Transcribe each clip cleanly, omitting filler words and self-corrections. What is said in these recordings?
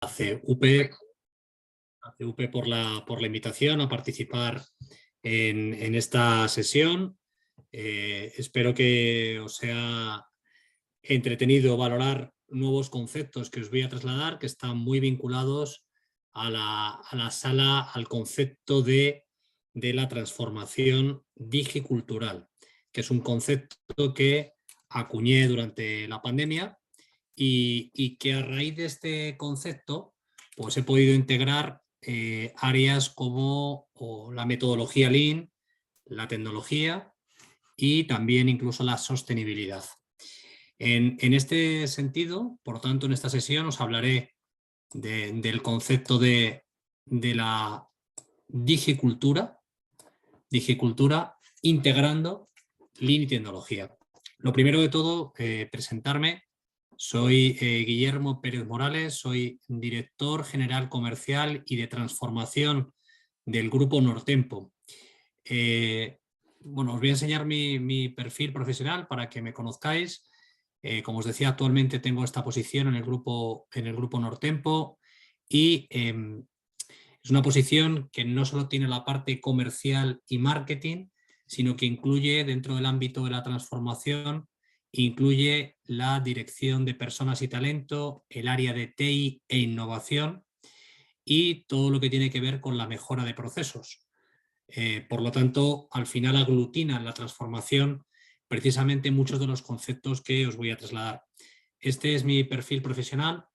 a CUP por la invitación a participar en esta sesión. Espero que os sea entretenido valorar nuevos conceptos que os voy a trasladar, que están muy vinculados a la sala, al concepto de la transformación digicultural, que es un concepto que acuñé durante la pandemia y que a raíz de este concepto pues he podido integrar áreas como la metodología Lean, la tecnología y también incluso la sostenibilidad. En este sentido, por tanto, en esta sesión os hablaré del concepto de la digicultura integrando Lean y tecnología. Lo primero de todo, presentarme. Soy Guillermo Pérez Morales, soy director general comercial y de transformación del grupo Nortempo. Bueno, os voy a enseñar mi perfil profesional para que me conozcáis. Como os decía, actualmente tengo esta posición en el grupo Nortempo y es una posición que no solo tiene la parte comercial y marketing, sino que incluye dentro del ámbito de la transformación, incluye la dirección de personas y talento, el área de TI e innovación y todo lo que tiene que ver con la mejora de procesos. Por lo tanto, al final aglutina en la transformación precisamente muchos de los conceptos que os voy a trasladar. Este es mi perfil profesional.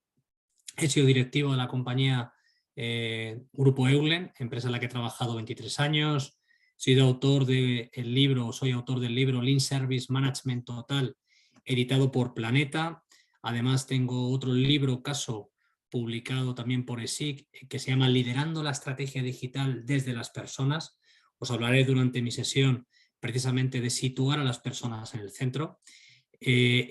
He sido directivo de la compañía Grupo Eulen, empresa en la que he trabajado 23 años. Soy autor del libro Lean Service Management Total, editado por Planeta. Además, tengo otro libro, caso, publicado también por ESIC, que se llama Liderando la estrategia digital desde las personas. Os hablaré durante mi sesión precisamente de situar a las personas en el centro. He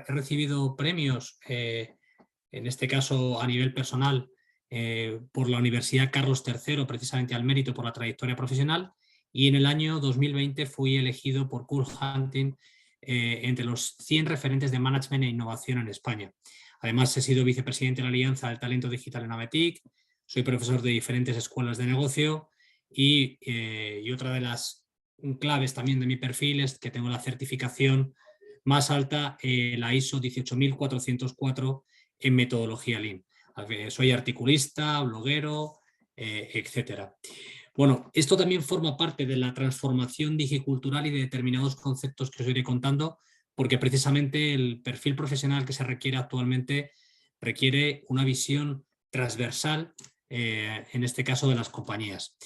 recibido premios, en este caso a nivel personal, por la Universidad Carlos III, precisamente al mérito por la trayectoria profesional, y en el año 2020 fui elegido por Cool Hunting entre los 100 referentes de management e innovación en España. Además, he sido vicepresidente de la Alianza del Talento Digital en AMETIC, soy profesor de diferentes escuelas de negocio y otra de las claves también de mi perfil es que tengo la certificación más alta, la ISO 18404 en metodología Lean. Soy articulista, bloguero, etcétera. Bueno, esto también forma parte de la transformación digicultural y de determinados conceptos que os iré contando, porque precisamente el perfil profesional que se requiere actualmente requiere una visión transversal, en este caso de las compañías.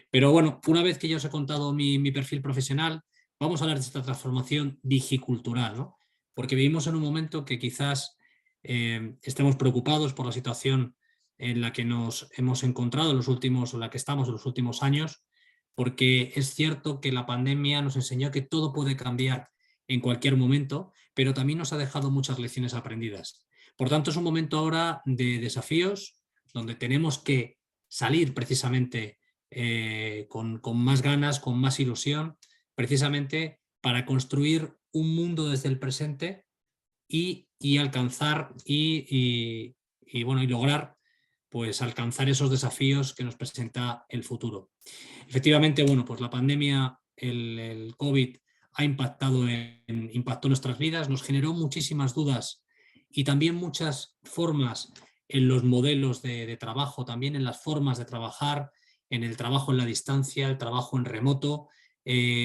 Pero bueno, una vez que ya os he contado mi perfil profesional, vamos a hablar de esta transformación digicultural, ¿no? Porque vivimos en un momento que quizás estemos preocupados por la situación en la que nos hemos encontrado en la que estamos en los últimos años, porque es cierto que la pandemia nos enseñó que todo puede cambiar en cualquier momento, pero también nos ha dejado muchas lecciones aprendidas. Por tanto, es un momento ahora de desafíos donde tenemos que salir precisamente con más ganas, con más ilusión, precisamente para construir un mundo desde el presente y alcanzar y lograr pues alcanzar esos desafíos que nos presenta el futuro. Efectivamente, bueno, pues la pandemia, el COVID impactó nuestras vidas, nos generó muchísimas dudas y también muchas formas en los modelos de trabajo, también en las formas de trabajar, en el trabajo en la distancia, el trabajo en remoto.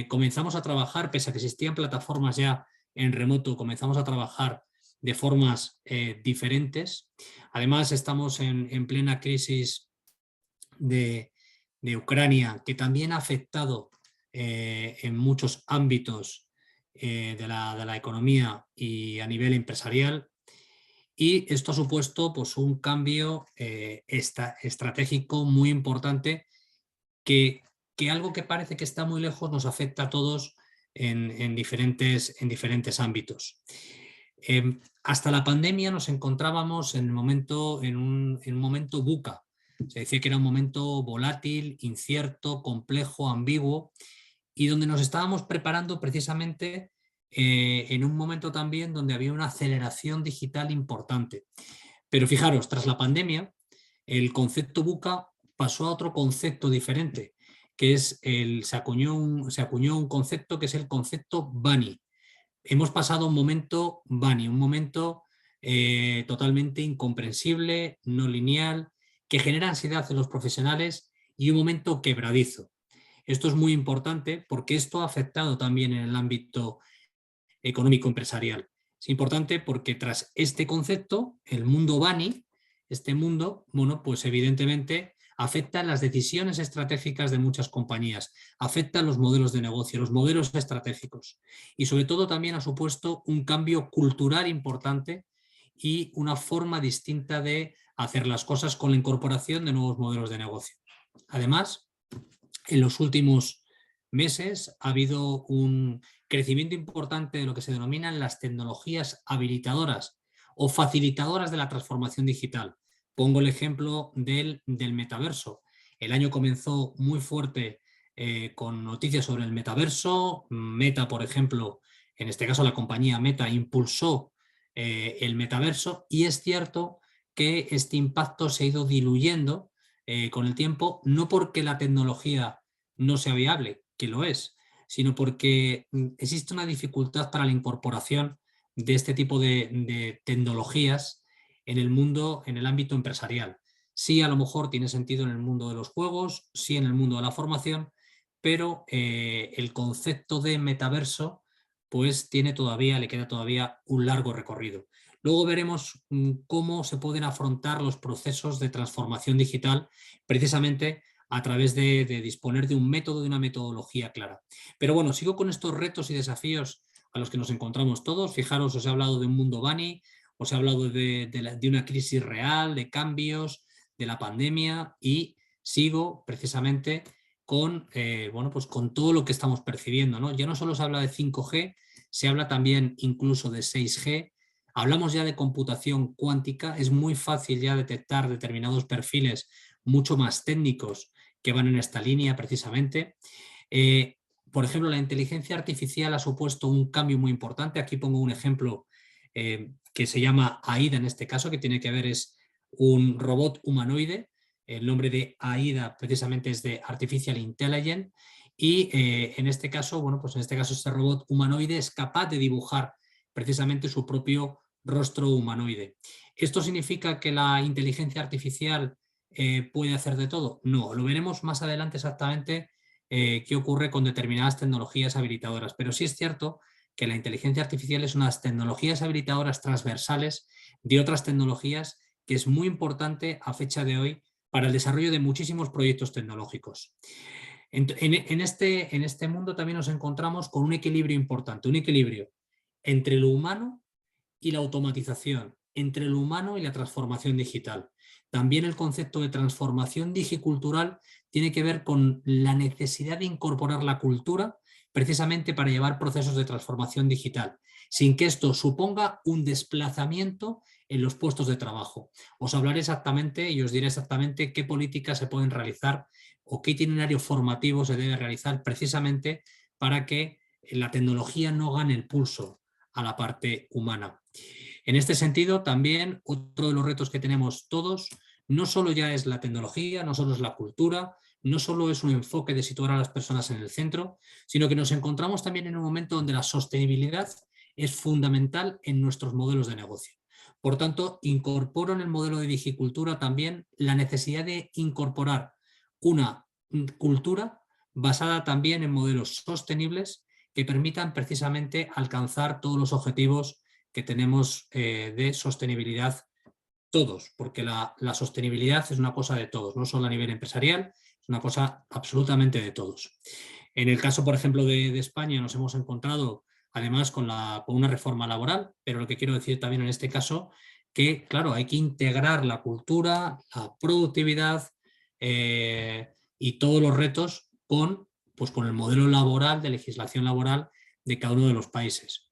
Comenzamos a trabajar, pese a que existían plataformas ya en remoto, comenzamos a trabajar de formas diferentes. Además, estamos en plena crisis de Ucrania, que también ha afectado en muchos ámbitos de la economía y a nivel empresarial. Y esto ha supuesto pues, un cambio estratégico muy importante que algo que parece que está muy lejos nos afecta a todos en diferentes ámbitos. Hasta la pandemia nos encontrábamos en un momento VUCA. Se decía que era un momento volátil, incierto, complejo, ambiguo, y donde nos estábamos preparando precisamente en un momento también donde había una aceleración digital importante. Pero fijaros, tras la pandemia, el concepto VUCA pasó a otro concepto diferente, que es se acuñó un concepto que es el concepto BANI. Hemos pasado un momento BANI, un momento totalmente incomprensible, no lineal, que genera ansiedad en los profesionales y un momento quebradizo. Esto es muy importante porque esto ha afectado también en el ámbito económico empresarial. Es importante porque tras este concepto, el mundo BANI, este mundo, bueno, pues evidentemente afecta las decisiones estratégicas de muchas compañías, afecta los modelos de negocio, los modelos estratégicos y sobre todo también ha supuesto un cambio cultural importante y una forma distinta de hacer las cosas con la incorporación de nuevos modelos de negocio. Además, en los últimos meses ha habido un crecimiento importante de lo que se denominan las tecnologías habilitadoras o facilitadoras de la transformación digital. Pongo el ejemplo del metaverso. El año comenzó muy fuerte con noticias sobre el metaverso. Meta, por ejemplo, en este caso la compañía Meta impulsó el metaverso y es cierto que este impacto se ha ido diluyendo con el tiempo, no porque la tecnología no sea viable, que lo es, sino porque existe una dificultad para la incorporación de este tipo de tecnologías en el mundo, en el ámbito empresarial. Sí, a lo mejor tiene sentido en el mundo de los juegos, sí en el mundo de la formación, pero el concepto de metaverso pues le queda todavía un largo recorrido. Luego veremos cómo se pueden afrontar los procesos de transformación digital precisamente a través de disponer de un método, de una metodología clara. Pero bueno, sigo con estos retos y desafíos a los que nos encontramos todos. Fijaros, os he hablado de un mundo BANI, os he hablado de una crisis real, de cambios, de la pandemia y sigo precisamente con, bueno, pues con todo lo que estamos percibiendo, ¿no? Ya no solo se habla de 5G, se habla también incluso de 6G. Hablamos ya de computación cuántica, es muy fácil ya detectar determinados perfiles mucho más técnicos que van en esta línea precisamente. Por ejemplo, la inteligencia artificial ha supuesto un cambio muy importante. Aquí pongo un ejemplo que se llama AIDA en este caso, que tiene que ver es un robot humanoide. El nombre de AIDA precisamente es de Artificial Intelligence y en este caso, bueno, pues en este caso este robot humanoide es capaz de dibujar precisamente su propio rostro humanoide. ¿Esto significa que la inteligencia artificial puede hacer de todo? No, lo veremos más adelante exactamente qué ocurre con determinadas tecnologías habilitadoras, pero sí es cierto que la inteligencia artificial es unas tecnologías habilitadoras transversales de otras tecnologías que es muy importante a fecha de hoy para el desarrollo de muchísimos proyectos tecnológicos. En este mundo también nos encontramos con un equilibrio importante, un equilibrio entre lo humano y la automatización, entre lo humano y la transformación digital. También el concepto de transformación digicultural tiene que ver con la necesidad de incorporar la cultura precisamente para llevar procesos de transformación digital, sin que esto suponga un desplazamiento en los puestos de trabajo. Os hablaré exactamente y os diré exactamente qué políticas se pueden realizar o qué itinerario formativo se debe realizar precisamente para que la tecnología no gane el pulso a la parte humana. En este sentido, también otro de los retos que tenemos todos no solo ya es la tecnología, no solo es la cultura, no solo es un enfoque de situar a las personas en el centro, sino que nos encontramos también en un momento donde la sostenibilidad es fundamental en nuestros modelos de negocio. Por tanto, incorporo en el modelo de digicultura también la necesidad de incorporar una cultura basada también en modelos sostenibles que permitan precisamente alcanzar todos los objetivos que tenemos de sostenibilidad todos, porque la sostenibilidad es una cosa de todos, no solo a nivel empresarial, es una cosa absolutamente de todos. En el caso, por ejemplo, de España nos hemos encontrado además con una reforma laboral, pero lo que quiero decir también en este caso que, claro, hay que integrar la cultura, la productividad y todos los retos con el modelo laboral, de legislación laboral de cada uno de los países.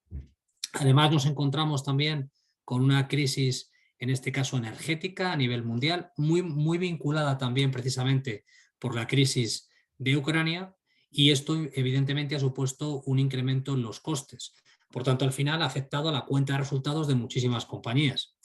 Además nos encontramos también con una crisis, en este caso energética a nivel mundial, muy vinculada también precisamente por la crisis de Ucrania y esto evidentemente ha supuesto un incremento en los costes. Por tanto, al final ha afectado a la cuenta de resultados de muchísimas compañías.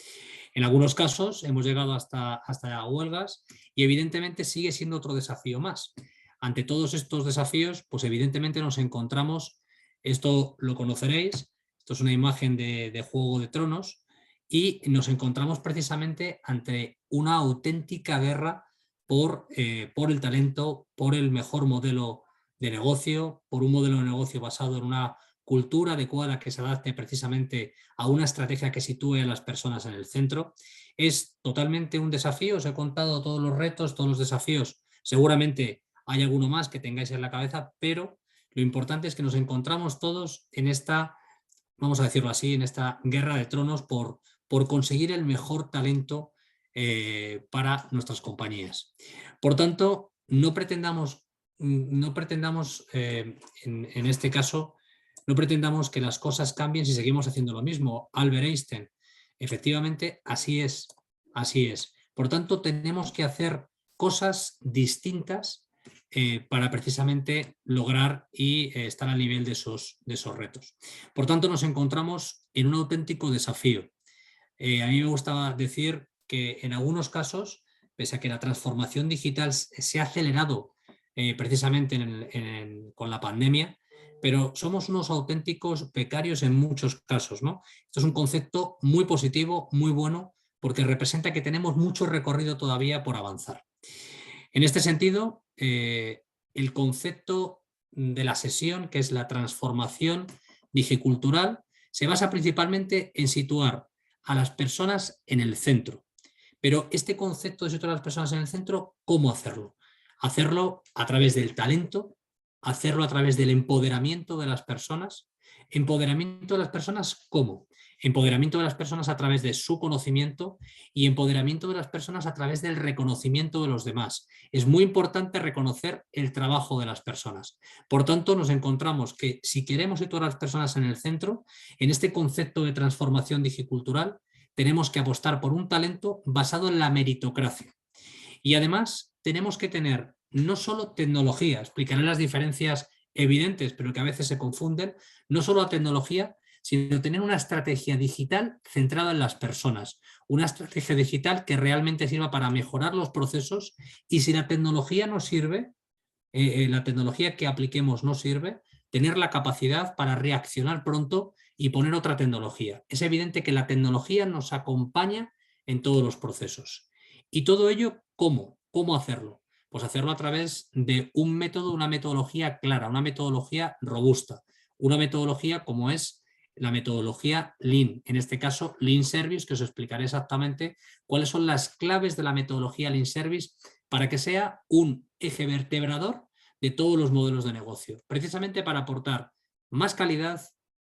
En algunos casos hemos llegado hasta huelgas y evidentemente sigue siendo otro desafío más. Ante todos estos desafíos, pues evidentemente nos encontramos, esto lo conoceréis, esto es una imagen de Juego de Tronos, y nos encontramos precisamente ante una auténtica guerra por el talento, por el mejor modelo de negocio, por un modelo de negocio basado en una cultura adecuada que se adapte precisamente a una estrategia que sitúe a las personas en el centro. Es totalmente un desafío, os he contado todos los retos, todos los desafíos, seguramente hay alguno más que tengáis en la cabeza, pero lo importante es que nos encontramos todos en esta, vamos a decirlo así, en esta guerra de tronos por conseguir el mejor talento para nuestras compañías. Por tanto, no pretendamos en este caso, no pretendamos que las cosas cambien si seguimos haciendo lo mismo. Albert Einstein, efectivamente, así es, así es. Por tanto, tenemos que hacer cosas distintas para precisamente lograr y estar al nivel de esos retos. Por tanto, nos encontramos en un auténtico desafío. A mí me gustaba decir que en algunos casos, pese a que la transformación digital se ha acelerado precisamente con la pandemia, pero somos unos auténticos becarios en muchos casos, ¿no? Esto es un concepto muy positivo, muy bueno, porque representa que tenemos mucho recorrido todavía por avanzar. En este sentido, el concepto de la sesión, que es la transformación digicultural, se basa principalmente en situar a las personas en el centro. Pero este concepto de situar a las personas en el centro, ¿cómo hacerlo? Hacerlo a través del talento, hacerlo a través del empoderamiento de las personas. ¿Empoderamiento de las personas cómo? Empoderamiento de las personas a través de su conocimiento y empoderamiento de las personas a través del reconocimiento de los demás. Es muy importante reconocer el trabajo de las personas. Por tanto, nos encontramos que si queremos situar a las personas en el centro, en este concepto de transformación digicultural, tenemos que apostar por un talento basado en la meritocracia. Y además tenemos que tener no solo tecnología, explicaré las diferencias evidentes, pero que a veces se confunden, no solo la tecnología, sino tener una estrategia digital centrada en las personas, una estrategia digital que realmente sirva para mejorar los procesos, y si la tecnología no sirve, la tecnología que apliquemos no sirve, tener la capacidad para reaccionar pronto y poner otra tecnología. Es evidente que la tecnología nos acompaña en todos los procesos. Y todo ello, ¿cómo? ¿Cómo hacerlo? Pues hacerlo a través de un método, una metodología clara, una metodología robusta, una metodología como es la metodología Lean, en este caso Lean Service, que os explicaré exactamente cuáles son las claves de la metodología Lean Service para que sea un eje vertebrador de todos los modelos de negocio, precisamente para aportar más calidad,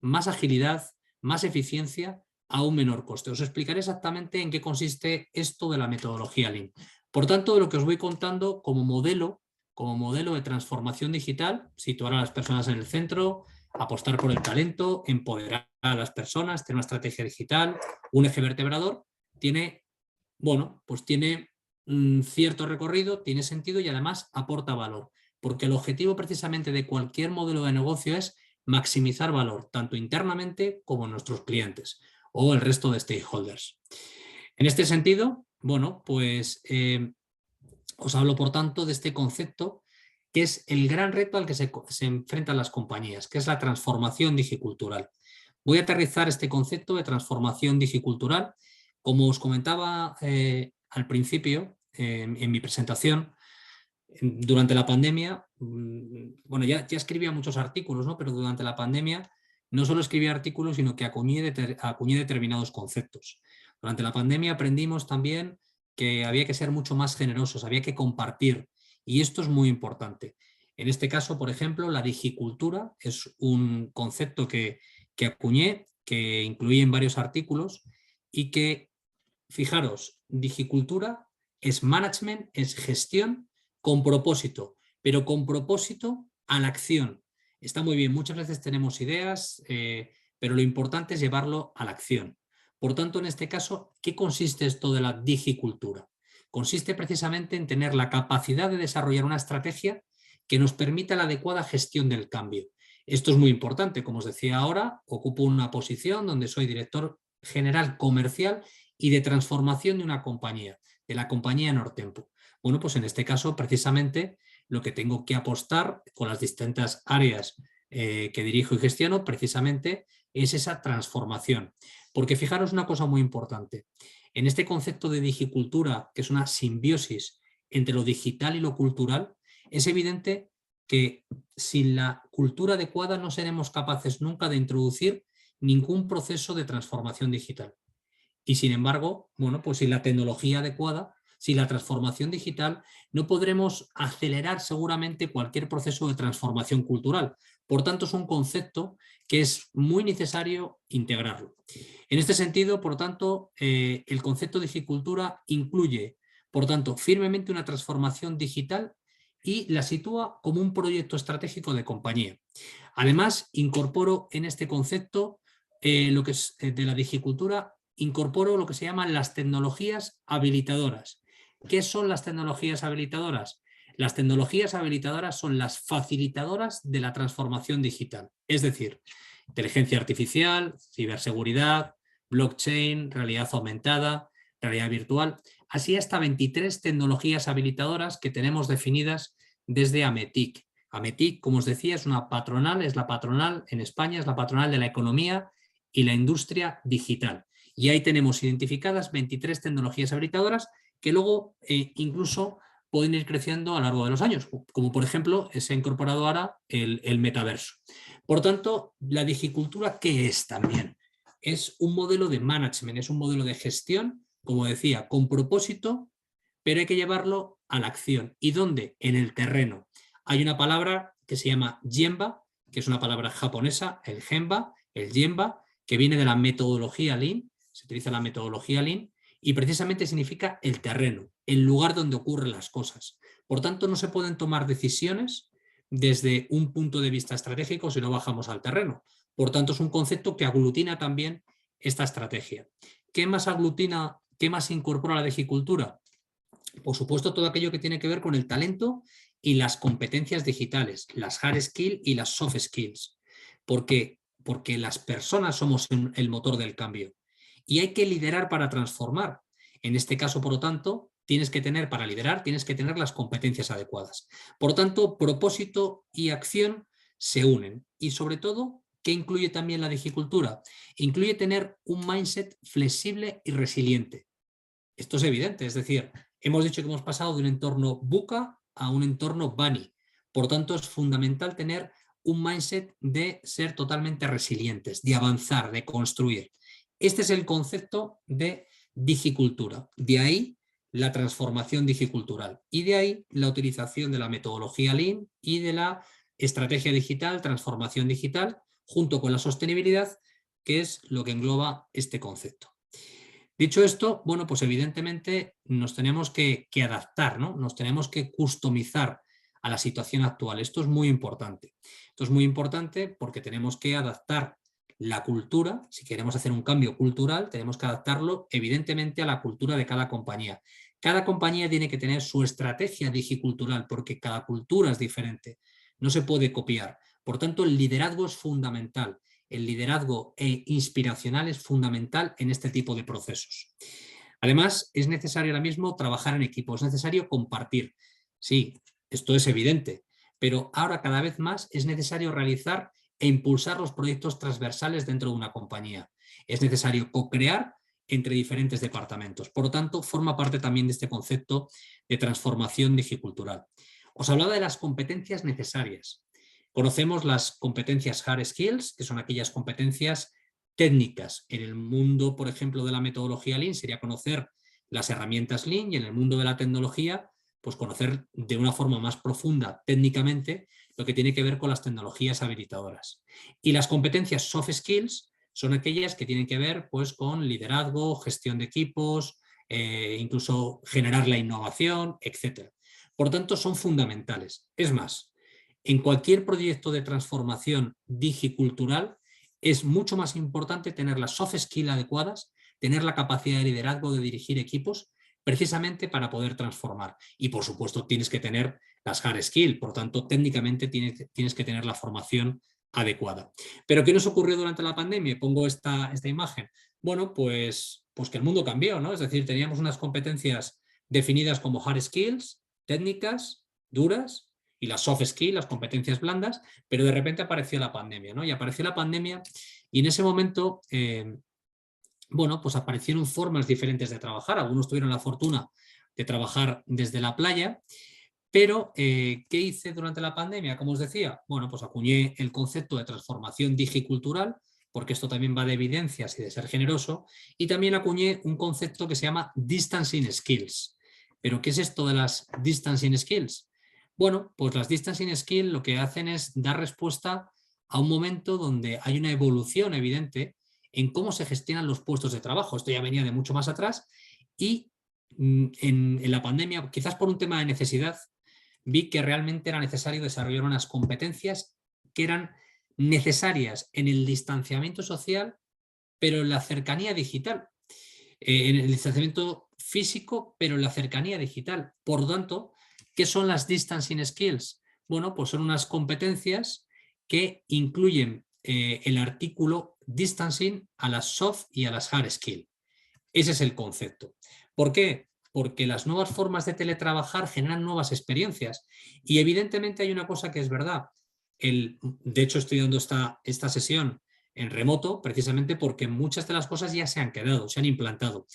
más agilidad, más eficiencia a un menor coste. Os explicaré exactamente en qué consiste esto de la metodología Lean. Por tanto, lo que os voy contando como modelo de transformación digital, situar a las personas en el centro, apostar por el talento, empoderar a las personas, tener una estrategia digital, un eje vertebrador, tiene cierto recorrido, tiene sentido y además aporta valor, porque el objetivo precisamente de cualquier modelo de negocio es maximizar valor, tanto internamente como en nuestros clientes o el resto de stakeholders. En este sentido, os hablo por tanto de este concepto que es el gran reto al que se enfrentan las compañías, que es la transformación digicultural. Voy a aterrizar este concepto de transformación digicultural. Como os comentaba al principio, en mi presentación, durante la pandemia, ya escribía muchos artículos, ¿no? Pero durante la pandemia no solo escribía artículos, sino que acuñé determinados conceptos. Durante la pandemia aprendimos también que había que ser mucho más generosos, había que compartir, y esto es muy importante. En este caso, por ejemplo, la digicultura es un concepto que acuñé, que incluí en varios artículos y que, fijaros, digicultura es management, es gestión con propósito, pero con propósito a la acción. Está muy bien, muchas veces tenemos ideas, pero lo importante es llevarlo a la acción. Por tanto, en este caso, ¿qué consiste esto de la digicultura? Consiste precisamente en tener la capacidad de desarrollar una estrategia que nos permita la adecuada gestión del cambio. Esto es muy importante, como os decía ahora, ocupo una posición donde soy director general comercial y de transformación de una compañía, de la compañía Nortempo. Bueno, pues en este caso, precisamente, lo que tengo que apostar con las distintas áreas que dirijo y gestiono, precisamente, es esa transformación. Porque fijaros una cosa muy importante. En este concepto de digicultura, que es una simbiosis entre lo digital y lo cultural, es evidente que sin la cultura adecuada no seremos capaces nunca de introducir ningún proceso de transformación digital. Y sin embargo, bueno, pues sin la tecnología adecuada, sin la transformación digital, no podremos acelerar seguramente cualquier proceso de transformación cultural. Por tanto, es un concepto que es muy necesario integrarlo. En este sentido, por tanto, el concepto de digicultura incluye, por tanto, firmemente una transformación digital y la sitúa como un proyecto estratégico de compañía. Además, incorporo en este concepto lo que es de la digicultura, incorporo lo que se llaman las tecnologías habilitadoras. ¿Qué son las tecnologías habilitadoras? Las tecnologías habilitadoras son las facilitadoras de la transformación digital, es decir, inteligencia artificial, ciberseguridad, blockchain, realidad aumentada, realidad virtual, así hasta 23 tecnologías habilitadoras que tenemos definidas desde AMETIC. AMETIC, como os decía, es una patronal, es la patronal en España, es la patronal de la economía y la industria digital. Y ahí tenemos identificadas 23 tecnologías habilitadoras que luego incluso pueden ir creciendo a lo largo de los años, como por ejemplo se ha incorporado ahora el metaverso. Por tanto, la digicultura, ¿qué es también? Es un modelo de management, es un modelo de gestión, como decía, con propósito, pero hay que llevarlo a la acción. ¿Y dónde? En el terreno. Hay una palabra que se llama Gemba, que es una palabra japonesa, el Gemba, el Gemba, que viene de la metodología Lean, se utiliza la metodología Lean, y precisamente significa el terreno, el lugar donde ocurren las cosas. Por tanto, no se pueden tomar decisiones desde un punto de vista estratégico si no bajamos al terreno. Por tanto, es un concepto que aglutina también esta estrategia. ¿Qué más aglutina, qué más incorpora la digicultura? Por supuesto, todo aquello que tiene que ver con el talento y las competencias digitales, las hard skills y las soft skills. ¿Por qué? Porque las personas somos el motor del cambio y hay que liderar para transformar. En este caso, por lo tanto, tienes que tener, para liderar, tienes que tener las competencias adecuadas. Por lo tanto, propósito y acción se unen. Y sobre todo, ¿qué incluye también la digicultura? Incluye tener un mindset flexible y resiliente. Esto es evidente, es decir, hemos dicho que hemos pasado de un entorno VUCA a un entorno BANI. Por tanto, es fundamental tener un mindset de ser totalmente resilientes, de avanzar, de construir. Este es el concepto de digicultura. De ahí la transformación digicultural y de ahí la utilización de la metodología Lean y de la estrategia digital, transformación digital, junto con la sostenibilidad, que es lo que engloba este concepto. Dicho esto, bueno, pues evidentemente nos tenemos que adaptar, ¿no? Nos tenemos que customizar a la situación actual. Esto es muy importante. Esto es muy importante porque tenemos que adaptar la cultura. Si queremos hacer un cambio cultural, tenemos que adaptarlo evidentemente a la cultura de cada compañía. Cada compañía tiene que tener su estrategia digicultural porque cada cultura es diferente. No se puede copiar. Por tanto, el liderazgo es fundamental. El liderazgo inspiracional es fundamental en este tipo de procesos. Además, es necesario ahora mismo trabajar en equipo, es necesario compartir. Sí, esto es evidente, pero ahora cada vez más es necesario realizar e impulsar los proyectos transversales dentro de una compañía. Es necesario co-crear entre diferentes departamentos. Por lo tanto, forma parte también de este concepto de transformación digicultural. Os hablaba de las competencias necesarias. Conocemos las competencias hard skills, que son aquellas competencias técnicas. En el mundo, por ejemplo, de la metodología Lean sería conocer las herramientas Lean y en el mundo de la tecnología, pues conocer de una forma más profunda técnicamente lo que tiene que ver con las tecnologías habilitadoras. Y las competencias soft skills son aquellas que tienen que ver pues, con liderazgo, gestión de equipos, incluso generar la innovación, etc. Por tanto, son fundamentales. Es más, en cualquier proyecto de transformación digicultural es mucho más importante tener las soft skills adecuadas, tener la capacidad de liderazgo, de dirigir equipos, precisamente para poder transformar. Y por supuesto tienes que tener las hard skills, por tanto técnicamente tienes que tener la formación adecuada. ¿Pero qué nos ocurrió durante la pandemia? Pongo esta imagen. bueno, pues que el mundo cambió, ¿no? Es decir, teníamos unas competencias definidas como hard skills, técnicas, duras, y las soft skills, las competencias blandas, pero de repente apareció la pandemia, ¿no? Y apareció la pandemia y en ese momento, bueno, pues aparecieron formas diferentes de trabajar. Algunos tuvieron la fortuna de trabajar desde la playa, pero ¿qué hice durante la pandemia? Como os decía, bueno, pues acuñé el concepto de transformación digicultural, porque esto también va de evidencias y de ser generoso, y también acuñé un concepto que se llama Distancing Skills. ¿Pero qué es esto de las Distancing Skills? Bueno, pues las Distancing Skills lo que hacen es dar respuesta a un momento donde hay una evolución evidente en cómo se gestionan los puestos de trabajo. Esto ya venía de mucho más atrás y en la pandemia, quizás por un tema de necesidad, vi que realmente era necesario desarrollar unas competencias que eran necesarias en el distanciamiento social, pero en la cercanía digital, en el distanciamiento físico, pero en la cercanía digital. Por lo tanto, ¿qué son las distancing skills? Bueno, pues son unas competencias que incluyen el artículo distancing a las soft y a las hard skills. Ese es el concepto. ¿Por qué? Porque las nuevas formas de teletrabajar generan nuevas experiencias. Y evidentemente hay una cosa que es verdad. De hecho, estoy dando esta sesión en remoto precisamente porque muchas de las cosas ya se han quedado, se han implantado.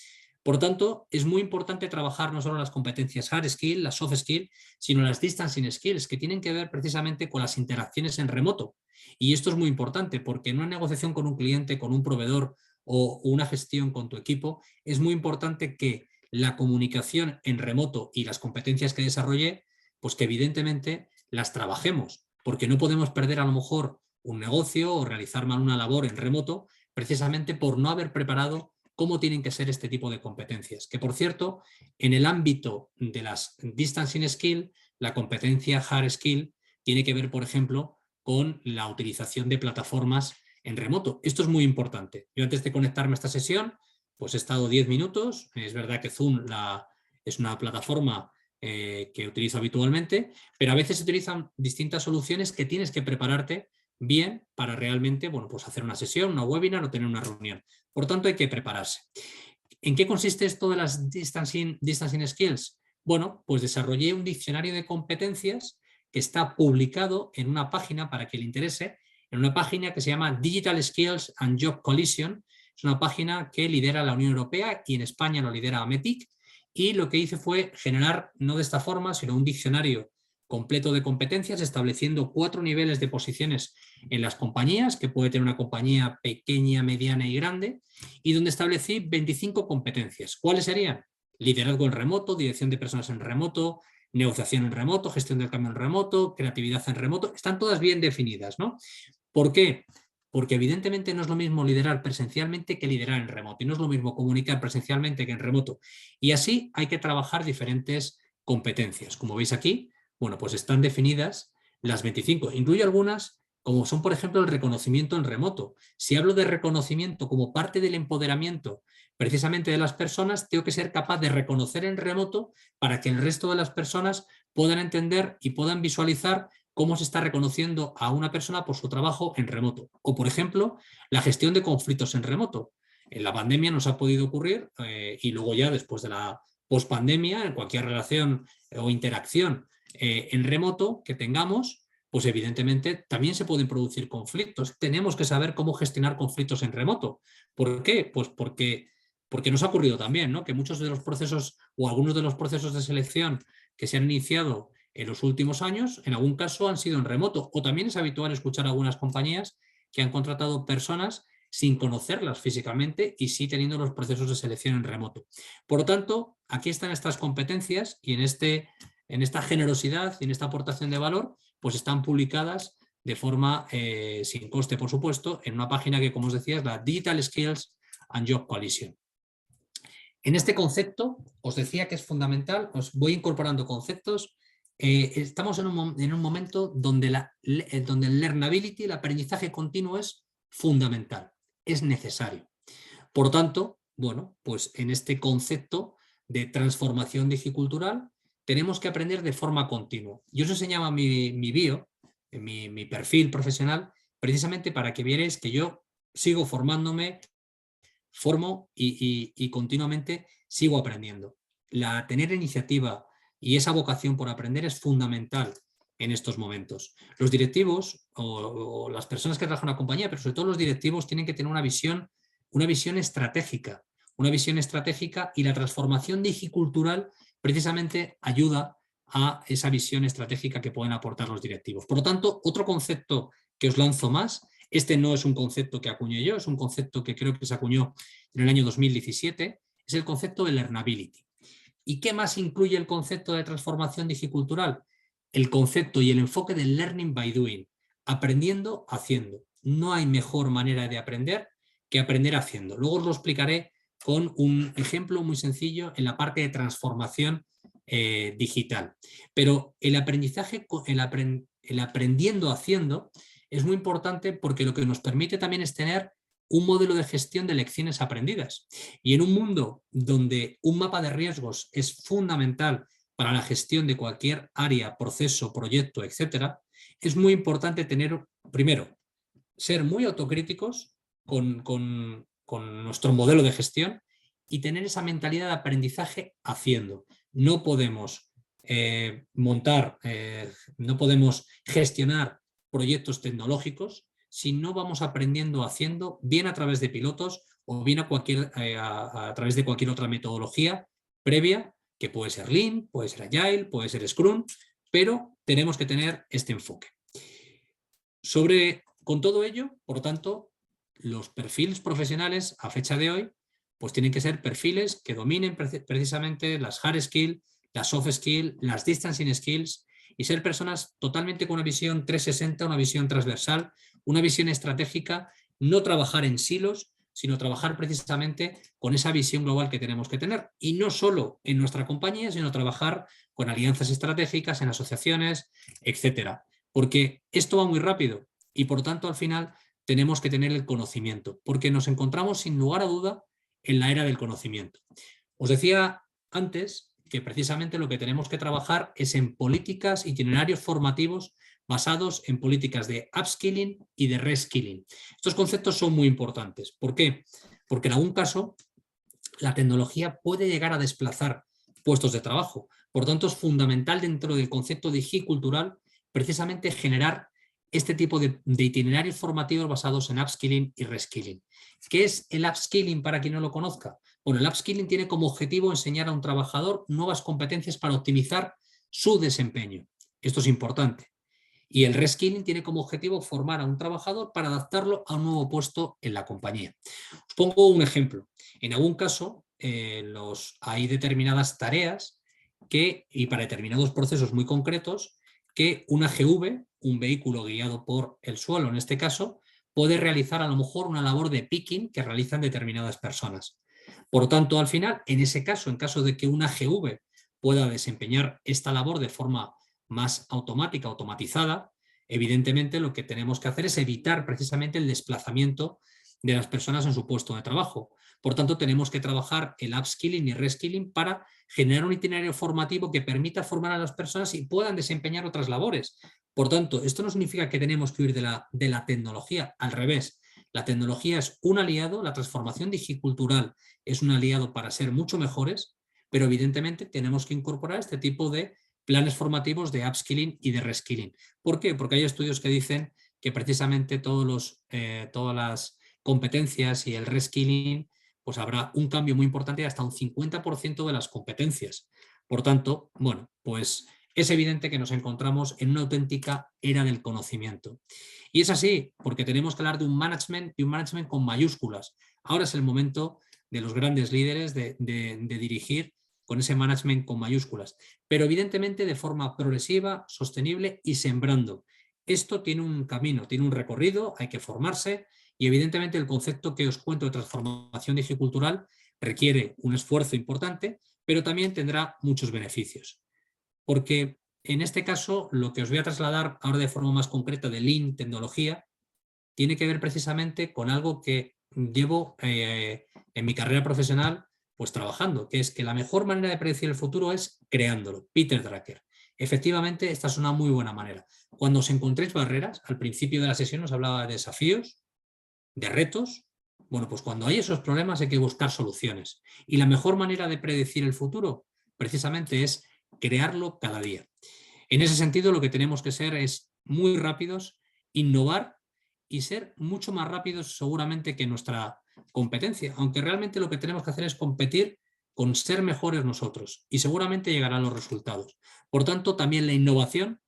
Por tanto, es muy importante trabajar no solo las competencias hard skill, las soft skill, sino las distancing skills, que tienen que ver precisamente con las interacciones en remoto. Y esto es muy importante porque en una negociación con un cliente, con un proveedor o una gestión con tu equipo, es muy importante que la comunicación en remoto y las competencias que desarrolle, pues que evidentemente las trabajemos, porque no podemos perder a lo mejor un negocio o realizar mal una labor en remoto precisamente por no haber preparado cómo tienen que ser este tipo de competencias. Que por cierto, en el ámbito de las distancing skill, la competencia hard skill tiene que ver, por ejemplo, con la utilización de plataformas en remoto. Esto es muy importante. Yo antes de conectarme a esta sesión, pues he estado 10 minutos. Es verdad que Zoom es una plataforma que utilizo habitualmente, pero a veces se utilizan distintas soluciones que tienes que prepararte bien para realmente, bueno, pues hacer una sesión, una webinar o tener una reunión. Por tanto, hay que prepararse. ¿En qué consiste esto de las distancing skills? Bueno, pues desarrollé un diccionario de competencias que está publicado en una página, para que le interese, en una página que se llama Digital Skills and Job Collision. Es una página que lidera la Unión Europea y en España lo lidera METIC. Y lo que hice fue generar, no de esta forma, sino un diccionario completo de competencias, estableciendo 4 niveles de posiciones en las compañías, que puede tener una compañía pequeña, mediana y grande, y donde establecí 25 competencias. ¿Cuáles serían? Liderazgo en remoto, dirección de personas en remoto, negociación en remoto, gestión del cambio en remoto, creatividad en remoto. Están todas bien definidas, ¿no? ¿Por qué? Porque evidentemente no es lo mismo liderar presencialmente que liderar en remoto, y no es lo mismo comunicar presencialmente que en remoto. Y así hay que trabajar diferentes competencias. Como veis aquí, bueno, pues están definidas las 25. Incluyo algunas como son, por ejemplo, el reconocimiento en remoto. Si hablo de reconocimiento como parte del empoderamiento precisamente de las personas, tengo que ser capaz de reconocer en remoto para que el resto de las personas puedan entender y puedan visualizar cómo se está reconociendo a una persona por su trabajo en remoto. O, por ejemplo, la gestión de conflictos en remoto. En la pandemia nos ha podido ocurrir y luego ya después de la pospandemia, en cualquier relación o interacción en remoto que tengamos, pues evidentemente también se pueden producir conflictos. Tenemos que saber cómo gestionar conflictos en remoto. ¿Por qué? Pues porque nos ha ocurrido también, ¿no? Que muchos de los procesos o algunos de los procesos de selección que se han iniciado en los últimos años, en algún caso han sido en remoto. O también es habitual escuchar a algunas compañías que han contratado personas sin conocerlas físicamente y sí teniendo los procesos de selección en remoto. Por lo tanto, aquí están estas competencias y en esta generosidad y en esta aportación de valor, pues están publicadas de forma sin coste, por supuesto, en una página que, como os decía, es la Digital Skills and Job Coalition. En este concepto, os decía que es fundamental, os voy incorporando conceptos. Estamos en un momento donde el learnability, el aprendizaje continuo es fundamental, es necesario. Por lo tanto, bueno, pues en este concepto de transformación digicultural tenemos que aprender de forma continua. Yo os enseñaba mi bio, mi perfil profesional, precisamente para que vierais que yo sigo formándome formo y continuamente sigo aprendiendo. Tener iniciativa y esa vocación por aprender es fundamental en estos momentos. Los directivos o las personas que trabajan en una compañía, pero sobre todo los directivos, tienen que tener una visión estratégica. Una visión estratégica, y la transformación digicultural precisamente ayuda a esa visión estratégica que pueden aportar los directivos. Por lo tanto, otro concepto que os lanzo más, este no es un concepto que acuñé yo, es un concepto que creo que se acuñó en el año 2017, es el concepto de learnability. ¿Y qué más incluye el concepto de transformación digicultural? El concepto y el enfoque del learning by doing, aprendiendo haciendo. No hay mejor manera de aprender que aprender haciendo. Luego os lo explicaré con un ejemplo muy sencillo en la parte de transformación digital. Pero el aprendizaje, el aprendiendo haciendo es muy importante, porque lo que nos permite también es tener un modelo de gestión de lecciones aprendidas. Y en un mundo donde un mapa de riesgos es fundamental para la gestión de cualquier área, proceso, proyecto, etcétera, es muy importante tener, primero, ser muy autocríticos con nuestro modelo de gestión y tener esa mentalidad de aprendizaje haciendo. No podemos no podemos gestionar proyectos tecnológicos si no vamos aprendiendo haciendo, bien a través de pilotos o bien a través de cualquier otra metodología previa, que puede ser Lean, puede ser Agile, puede ser Scrum, pero tenemos que tener este enfoque. Con todo ello, por tanto, los perfiles profesionales a fecha de hoy pues tienen que ser perfiles que dominen precisamente las hard skills, las soft skills, las distancing skills, y ser personas totalmente con una visión 360, una visión transversal, una visión estratégica, no trabajar en silos, sino trabajar precisamente con esa visión global que tenemos que tener, y no solo en nuestra compañía, sino trabajar con alianzas estratégicas, en asociaciones, etcétera. Porque esto va muy rápido y, por tanto, al final tenemos que tener el conocimiento, porque nos encontramos sin lugar a duda en la era del conocimiento. Os decía antes que precisamente lo que tenemos que trabajar es en políticas, itinerarios formativos basados en políticas de upskilling y de reskilling. Estos conceptos son muy importantes. ¿Por qué? Porque en algún caso la tecnología puede llegar a desplazar puestos de trabajo. Por tanto, es fundamental dentro del concepto digicultural precisamente generar este tipo de itinerarios formativos basados en upskilling y reskilling. ¿Qué es el upskilling para quien no lo conozca? Bueno, el upskilling tiene como objetivo enseñar a un trabajador nuevas competencias para optimizar su desempeño. Esto es importante. Y el reskilling tiene como objetivo formar a un trabajador para adaptarlo a un nuevo puesto en la compañía. Os pongo un ejemplo. En algún caso, hay determinadas tareas y para determinados procesos muy concretos, que una AGV, un vehículo guiado por el suelo en este caso, puede realizar a lo mejor una labor de picking que realizan determinadas personas. Por lo tanto, al final, en ese caso, en caso de que una AGV pueda desempeñar esta labor de forma más automática, automatizada, evidentemente lo que tenemos que hacer es evitar precisamente el desplazamiento de las personas en su puesto de trabajo. Por tanto, tenemos que trabajar el upskilling y reskilling para generar un itinerario formativo que permita formar a las personas y puedan desempeñar otras labores. Por tanto, esto no significa que tenemos que huir de la tecnología, al revés. La tecnología es un aliado, la transformación digicultural es un aliado para ser mucho mejores, pero evidentemente tenemos que incorporar este tipo de planes formativos de upskilling y de reskilling. ¿Por qué? Porque hay estudios que dicen que precisamente todas las competencias y el reskilling, pues habrá un cambio muy importante de hasta un 50% de las competencias. Por tanto, bueno, pues es evidente que nos encontramos en una auténtica era del conocimiento. Y es así, porque tenemos que hablar de un management y un management con mayúsculas. Ahora es el momento de los grandes líderes de dirigir con ese management con mayúsculas, pero evidentemente de forma progresiva, sostenible y sembrando. Esto tiene un camino, tiene un recorrido, hay que formarse, y evidentemente el concepto que os cuento de transformación digicultural requiere un esfuerzo importante, pero también tendrá muchos beneficios. Porque en este caso lo que os voy a trasladar ahora de forma más concreta de Lean, tecnología, tiene que ver precisamente con algo que llevo en mi carrera profesional pues trabajando, que es que la mejor manera de predecir el futuro es creándolo. Peter Drucker. Efectivamente, esta es una muy buena manera. Cuando os encontréis barreras, al principio de la sesión os hablaba de desafíos, de retos Bueno, pues cuando hay esos problemas hay que buscar soluciones. Y la mejor manera de predecir el futuro, precisamente, es crearlo cada día. En ese sentido, lo que tenemos que ser es muy rápidos, innovar y ser mucho más rápidos seguramente que nuestra competencia, aunque realmente lo que tenemos que hacer es competir con ser mejores nosotros y seguramente llegarán los resultados. Por tanto, también la innovación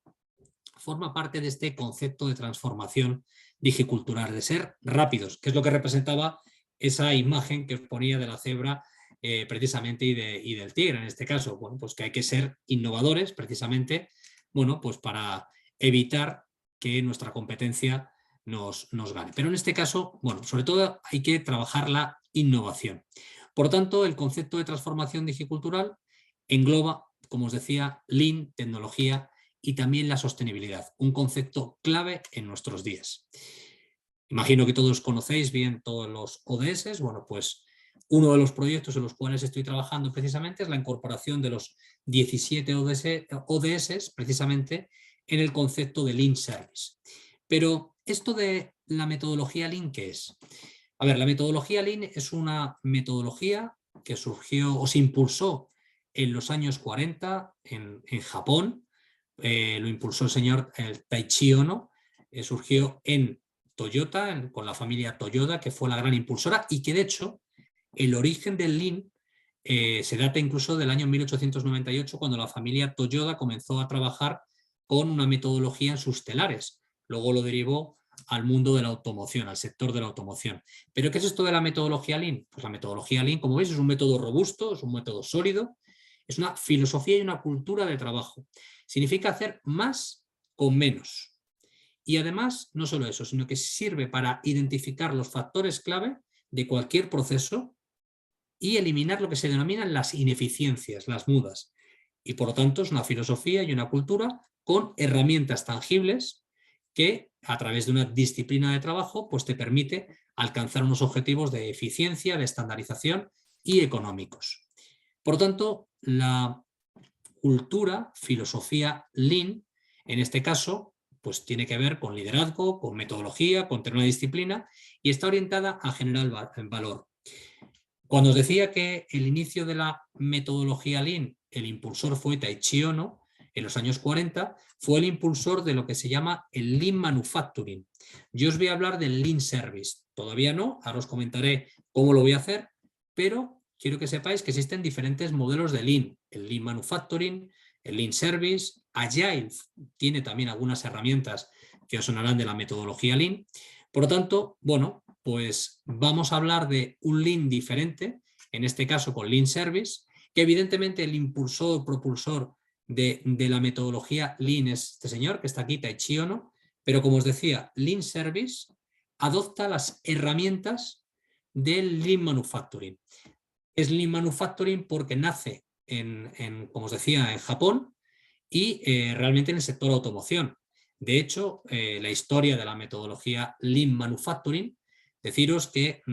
forma parte de este concepto de transformación digicultural, de ser rápidos, que es lo que representaba esa imagen que os ponía de la cebra precisamente y del tigre en este caso. Bueno, pues que hay que ser innovadores precisamente, bueno, pues para evitar que nuestra competencia nos gane. Pero en este caso, bueno, sobre todo hay que trabajar la innovación. Por tanto, el concepto de transformación digicultural engloba, como os decía, Lean, tecnología y también la sostenibilidad, un concepto clave en nuestros días. Imagino que todos conocéis bien todos los ODS. Bueno, pues uno de los proyectos en los cuales estoy trabajando precisamente es la incorporación de los 17 ODS precisamente en el concepto de Lean Service. Pero esto de la metodología Lean, ¿qué es? A ver, la metodología Lean es una metodología que surgió o se impulsó en los años 40 en Japón. Lo impulsó el señor Taichi Ohno, surgió en Toyota, con la familia Toyota, que fue la gran impulsora y que de hecho el origen del Lean se data incluso del año 1898, cuando la familia Toyota comenzó a trabajar con una metodología en sus telares. Luego lo derivó al mundo de la automoción, al sector de la automoción. ¿Pero qué es esto de la metodología Lean? Pues la metodología Lean, como veis, es un método robusto, es un método sólido, es una filosofía y una cultura de trabajo. Significa hacer más con menos. Y además, no solo eso, sino que sirve para identificar los factores clave de cualquier proceso y eliminar lo que se denominan las ineficiencias, las mudas. Y por lo tanto es una filosofía y una cultura con herramientas tangibles que a través de una disciplina de trabajo pues te permite alcanzar unos objetivos de eficiencia, de estandarización y económicos. Por lo tanto, la cultura, filosofía Lean, en este caso, pues tiene que ver con liderazgo, con metodología, con tener una disciplina y está orientada a generar valor. Cuando os decía que el inicio de la metodología Lean, el impulsor fue Taichi Ohno, en los años 40, fue el impulsor de lo que se llama el Lean Manufacturing. Yo os voy a hablar del Lean Service. Todavía no, ahora os comentaré cómo lo voy a hacer, pero quiero que sepáis que existen diferentes modelos de Lean. El Lean Manufacturing, el Lean Service, Agile tiene también algunas herramientas que os sonarán de la metodología Lean. Por lo tanto, bueno, pues vamos a hablar de un Lean diferente, en este caso con Lean Service, que evidentemente el impulsor, propulsor de la metodología Lean es este señor que está aquí, Taichi Ohno, pero como os decía, Lean Service adopta las herramientas del Lean Manufacturing. Es Lean Manufacturing porque nace, como os decía, en Japón y realmente en el sector automoción. De hecho, la historia de la metodología Lean Manufacturing, deciros que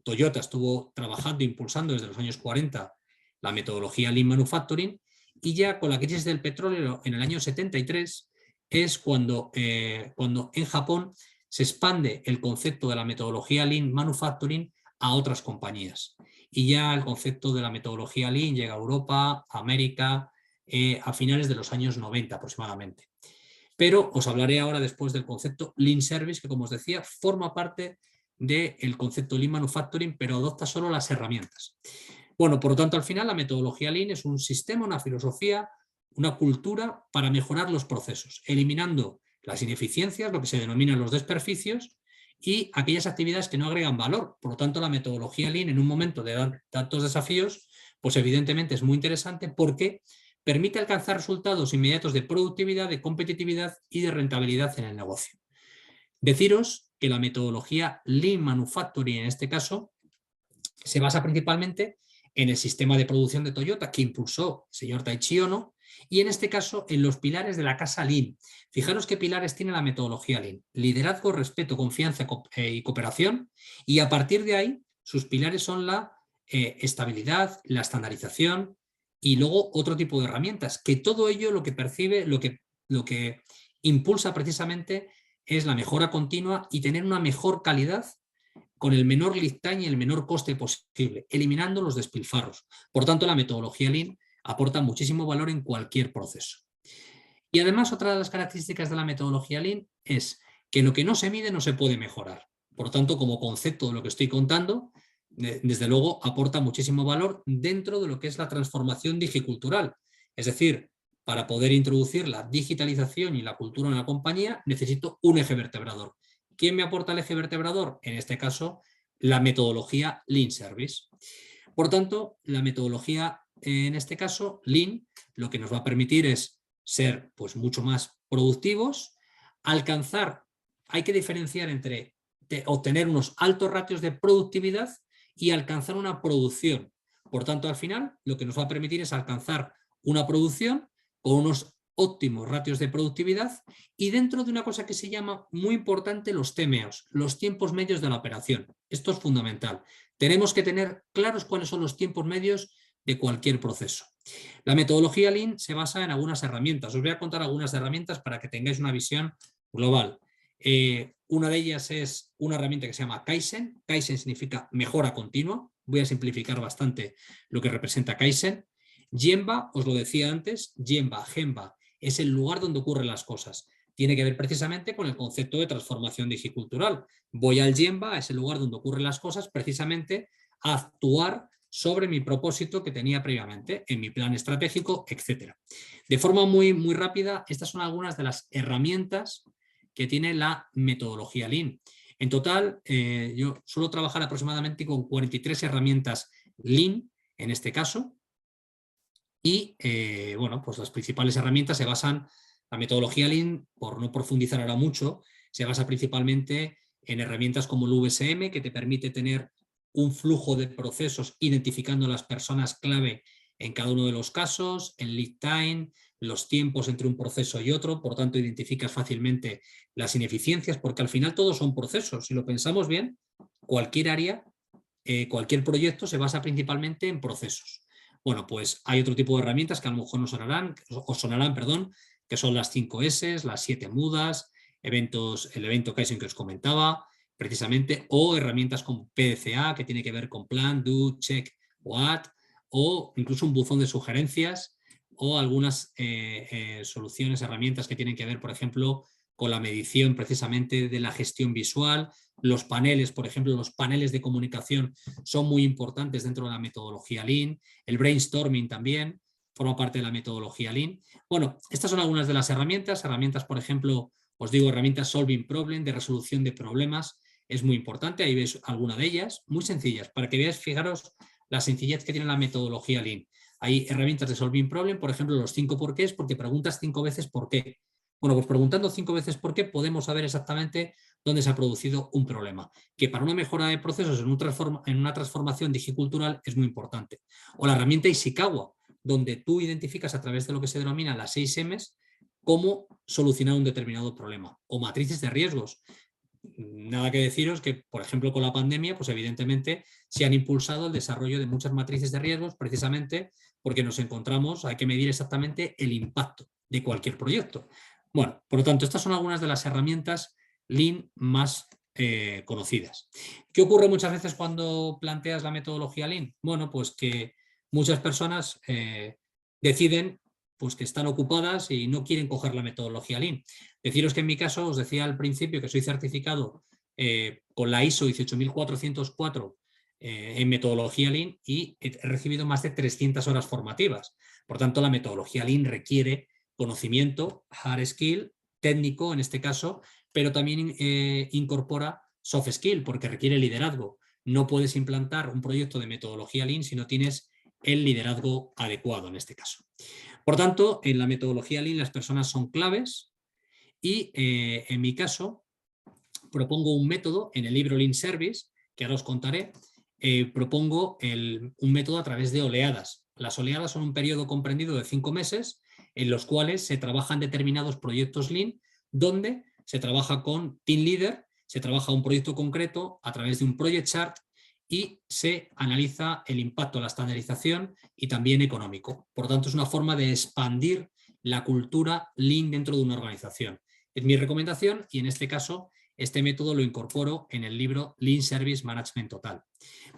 Toyota estuvo trabajando, impulsando desde los años 40 la metodología Lean Manufacturing y ya con la crisis del petróleo en el año 73 es cuando en Japón se expande el concepto de la metodología Lean Manufacturing a otras compañías. Y ya el concepto de la metodología Lean llega a Europa, a América, a finales de los años 90 aproximadamente. Pero os hablaré ahora después del concepto Lean Service, que como os decía, forma parte del concepto Lean Manufacturing, pero adopta solo las herramientas. Bueno, por lo tanto, al final la metodología Lean es un sistema, una filosofía, una cultura para mejorar los procesos, eliminando las ineficiencias, lo que se denominan los desperficios, y aquellas actividades que no agregan valor. Por lo tanto, la metodología Lean en un momento de tantos desafíos, pues evidentemente es muy interesante porque permite alcanzar resultados inmediatos de productividad, de competitividad y de rentabilidad en el negocio. Deciros que la metodología Lean Manufacturing en este caso se basa principalmente en el sistema de producción de Toyota que impulsó el señor Taichi Ohno y en este caso en los pilares de la casa Lean. Fijaros qué pilares tiene la metodología Lean: liderazgo, respeto, confianza y cooperación, y a partir de ahí sus pilares son la estabilidad, la estandarización y luego otro tipo de herramientas, que todo ello lo que percibe, lo que impulsa precisamente es la mejora continua y tener una mejor calidad con el menor lead time y el menor coste posible, eliminando los despilfarros. Por tanto, la metodología Lean aporta muchísimo valor en cualquier proceso. Y además, otra de las características de la metodología Lean es que lo que no se mide no se puede mejorar. Por tanto, como concepto de lo que estoy contando, desde luego aporta muchísimo valor dentro de lo que es la transformación digicultural. Es decir, para poder introducir la digitalización y la cultura en la compañía, necesito un eje vertebrador. ¿Quién me aporta el eje vertebrador? En este caso, la metodología Lean Service. Por tanto, la metodología, en este caso, Lean, lo que nos va a permitir es ser pues, mucho más productivos, alcanzar, hay que diferenciar entre obtener unos altos ratios de productividad y alcanzar una producción. Por tanto, al final, lo que nos va a permitir es alcanzar una producción con unos óptimos ratios de productividad y dentro de una cosa que se llama muy importante los TMOs, los tiempos medios de la operación. Esto es fundamental. Tenemos que tener claros cuáles son los tiempos medios de cualquier proceso. La metodología Lean se basa en algunas herramientas. Os voy a contar algunas herramientas para que tengáis una visión global. Una de ellas es una herramienta que se llama Kaizen. Kaizen significa mejora continua. Voy a simplificar bastante lo que representa Kaizen. Gemba, os lo decía antes, Gemba es el lugar donde ocurren las cosas. Tiene que ver precisamente con el concepto de transformación digicultural. Voy al Gemba, a ese lugar donde ocurren las cosas, precisamente a actuar sobre mi propósito que tenía previamente, en mi plan estratégico, etc. De forma muy rápida, estas son algunas de las herramientas que tiene la metodología Lean. En total, yo suelo trabajar aproximadamente con 43 herramientas Lean, en este caso, y bueno, pues las principales herramientas se basan, la metodología Lean, por no profundizar ahora mucho, se basa principalmente en herramientas como el VSM, que te permite tener un flujo de procesos identificando las personas clave en cada uno de los casos, el lead time, los tiempos entre un proceso y otro, por tanto identificas fácilmente las ineficiencias, porque al final todos son procesos. Si lo pensamos bien, cualquier área, cualquier proyecto se basa principalmente en procesos. Bueno, pues hay otro tipo de herramientas que a lo mejor os sonarán, que son las 5 S, las 7 mudas, el evento Kaizen que os comentaba, precisamente, o herramientas como PDCA, que tiene que ver con Plan, Do, Check o Add, o incluso un buzón de sugerencias, o algunas soluciones, herramientas que tienen que ver, por ejemplo, con la medición precisamente de la gestión visual. Los paneles, por ejemplo, los paneles de comunicación son muy importantes dentro de la metodología Lean. El brainstorming también forma parte de la metodología Lean. Bueno, estas son algunas de las herramientas, por ejemplo, os digo, herramientas Solving Problem, de resolución de problemas, es muy importante, ahí veis alguna de ellas, muy sencillas, para que veáis, fijaros, la sencillez que tiene la metodología Lean. Hay herramientas de Solving Problem, por ejemplo, los 5 porqués, porque preguntas 5 veces por qué. Bueno, pues preguntando 5 veces por qué podemos saber exactamente dónde se ha producido un problema, que para una mejora de procesos en una transformación digicultural es muy importante. O la herramienta Ishikawa, donde tú identificas a través de lo que se denomina las 6 M's cómo solucionar un determinado problema. O matrices de riesgos. Nada que deciros que, por ejemplo, con la pandemia, pues evidentemente se han impulsado el desarrollo de muchas matrices de riesgos precisamente porque nos encontramos, hay que medir exactamente el impacto de cualquier proyecto. Bueno, por lo tanto, estas son algunas de las herramientas Lean más conocidas. ¿Qué ocurre muchas veces cuando planteas la metodología Lean? Bueno, pues que muchas personas deciden pues que están ocupadas y no quieren coger la metodología Lean. Deciros que en mi caso, os decía al principio que soy certificado con la ISO 18404 en metodología Lean y he recibido más de 300 horas formativas. Por tanto, la metodología Lean requiere conocimiento, hard skill, técnico en este caso, pero también incorpora soft skill porque requiere liderazgo. No puedes implantar un proyecto de metodología Lean si no tienes el liderazgo adecuado en este caso. Por tanto, en la metodología Lean las personas son claves y en mi caso propongo un método en el libro Lean Service, que ahora os contaré, propongo un método a través de oleadas. Las oleadas son un periodo comprendido de 5 meses en los cuales se trabajan determinados proyectos Lean, donde se trabaja con Team Leader, se trabaja un proyecto concreto a través de un Project Chart y se analiza el impacto, la estandarización y también económico. Por tanto, es una forma de expandir la cultura Lean dentro de una organización. Es mi recomendación y en este caso este método lo incorporo en el libro Lean Service Management Total.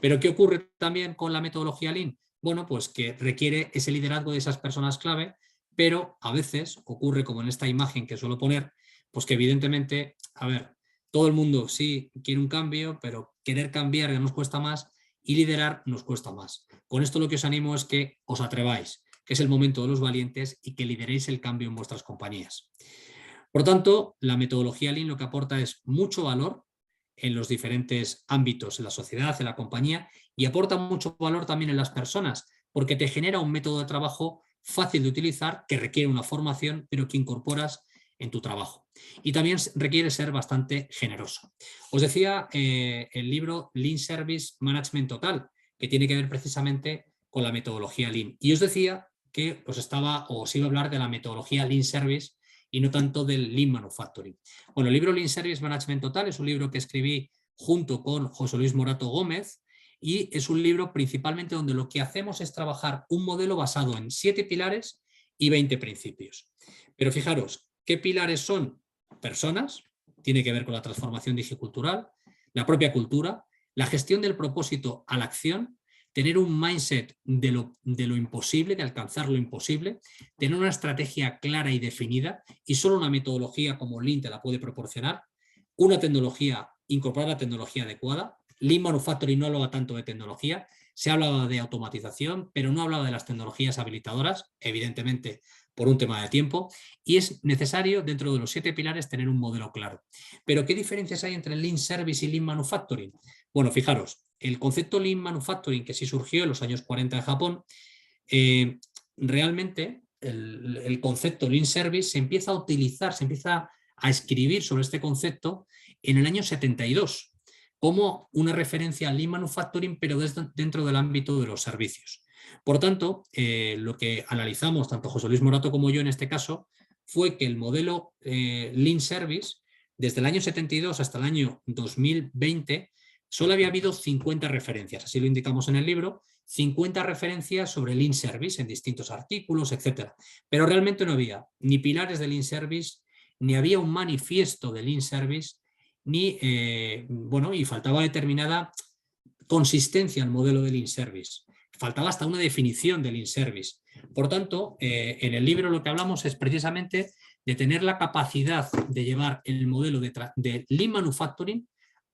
Pero ¿qué ocurre también con la metodología Lean? Bueno, pues que requiere ese liderazgo de esas personas clave, pero a veces ocurre, como en esta imagen que suelo poner, pues que evidentemente, a ver, todo el mundo sí quiere un cambio, pero querer cambiar ya nos cuesta más y liderar nos cuesta más. Con esto lo que os animo es que os atreváis, que es el momento de los valientes y que lideréis el cambio en vuestras compañías. Por tanto, la metodología Lean lo que aporta es mucho valor en los diferentes ámbitos, en la sociedad, en la compañía, y aporta mucho valor también en las personas, porque te genera un método de trabajo fácil de utilizar, que requiere una formación, pero que incorporas en tu trabajo. Y también requiere ser bastante generoso. Os decía el libro Lean Service Management Total, que tiene que ver precisamente con la metodología Lean. Y os decía que os iba a hablar de la metodología Lean Service y no tanto del Lean Manufacturing. Bueno, el libro Lean Service Management Total es un libro que escribí junto con José Luis Morato Gómez y es un libro principalmente donde lo que hacemos es trabajar un modelo basado en 7 pilares y 20 principios. Pero fijaros, ¿qué pilares son? Personas, tiene que ver con la transformación digicultural, la propia cultura, la gestión del propósito a la acción, tener un mindset de lo imposible, de alcanzar lo imposible, tener una estrategia clara y definida, y solo una metodología como Lean te la puede proporcionar, una tecnología, incorporar la tecnología adecuada. Lean Manufacturing no hablaba tanto de tecnología, se hablaba de automatización, pero no hablaba de las tecnologías habilitadoras, evidentemente por un tema de tiempo, y es necesario dentro de los 7 pilares tener un modelo claro. Pero ¿qué diferencias hay entre Lean Service y Lean Manufacturing? Bueno, fijaros, el concepto Lean Manufacturing, que sí surgió en los años 40 en Japón, realmente el concepto Lean Service se empieza a utilizar, se empieza a escribir sobre este concepto en el año 72 como una referencia al Lean Manufacturing, pero dentro del ámbito de los servicios. Por tanto, lo que analizamos tanto José Luis Morato como yo en este caso fue que el modelo Lean Service, desde el año 72 hasta el año 2020, solo había habido 50 referencias, así lo indicamos en el libro, 50 referencias sobre Lean Service en distintos artículos, etc. Pero realmente no había ni pilares de Lean Service, ni había un manifiesto de Lean Service, ni, bueno, y faltaba determinada consistencia al modelo de Lean Service. Faltaba hasta una definición de Lean Service. Por tanto, en el libro lo que hablamos es precisamente de tener la capacidad de llevar el modelo de Lean Manufacturing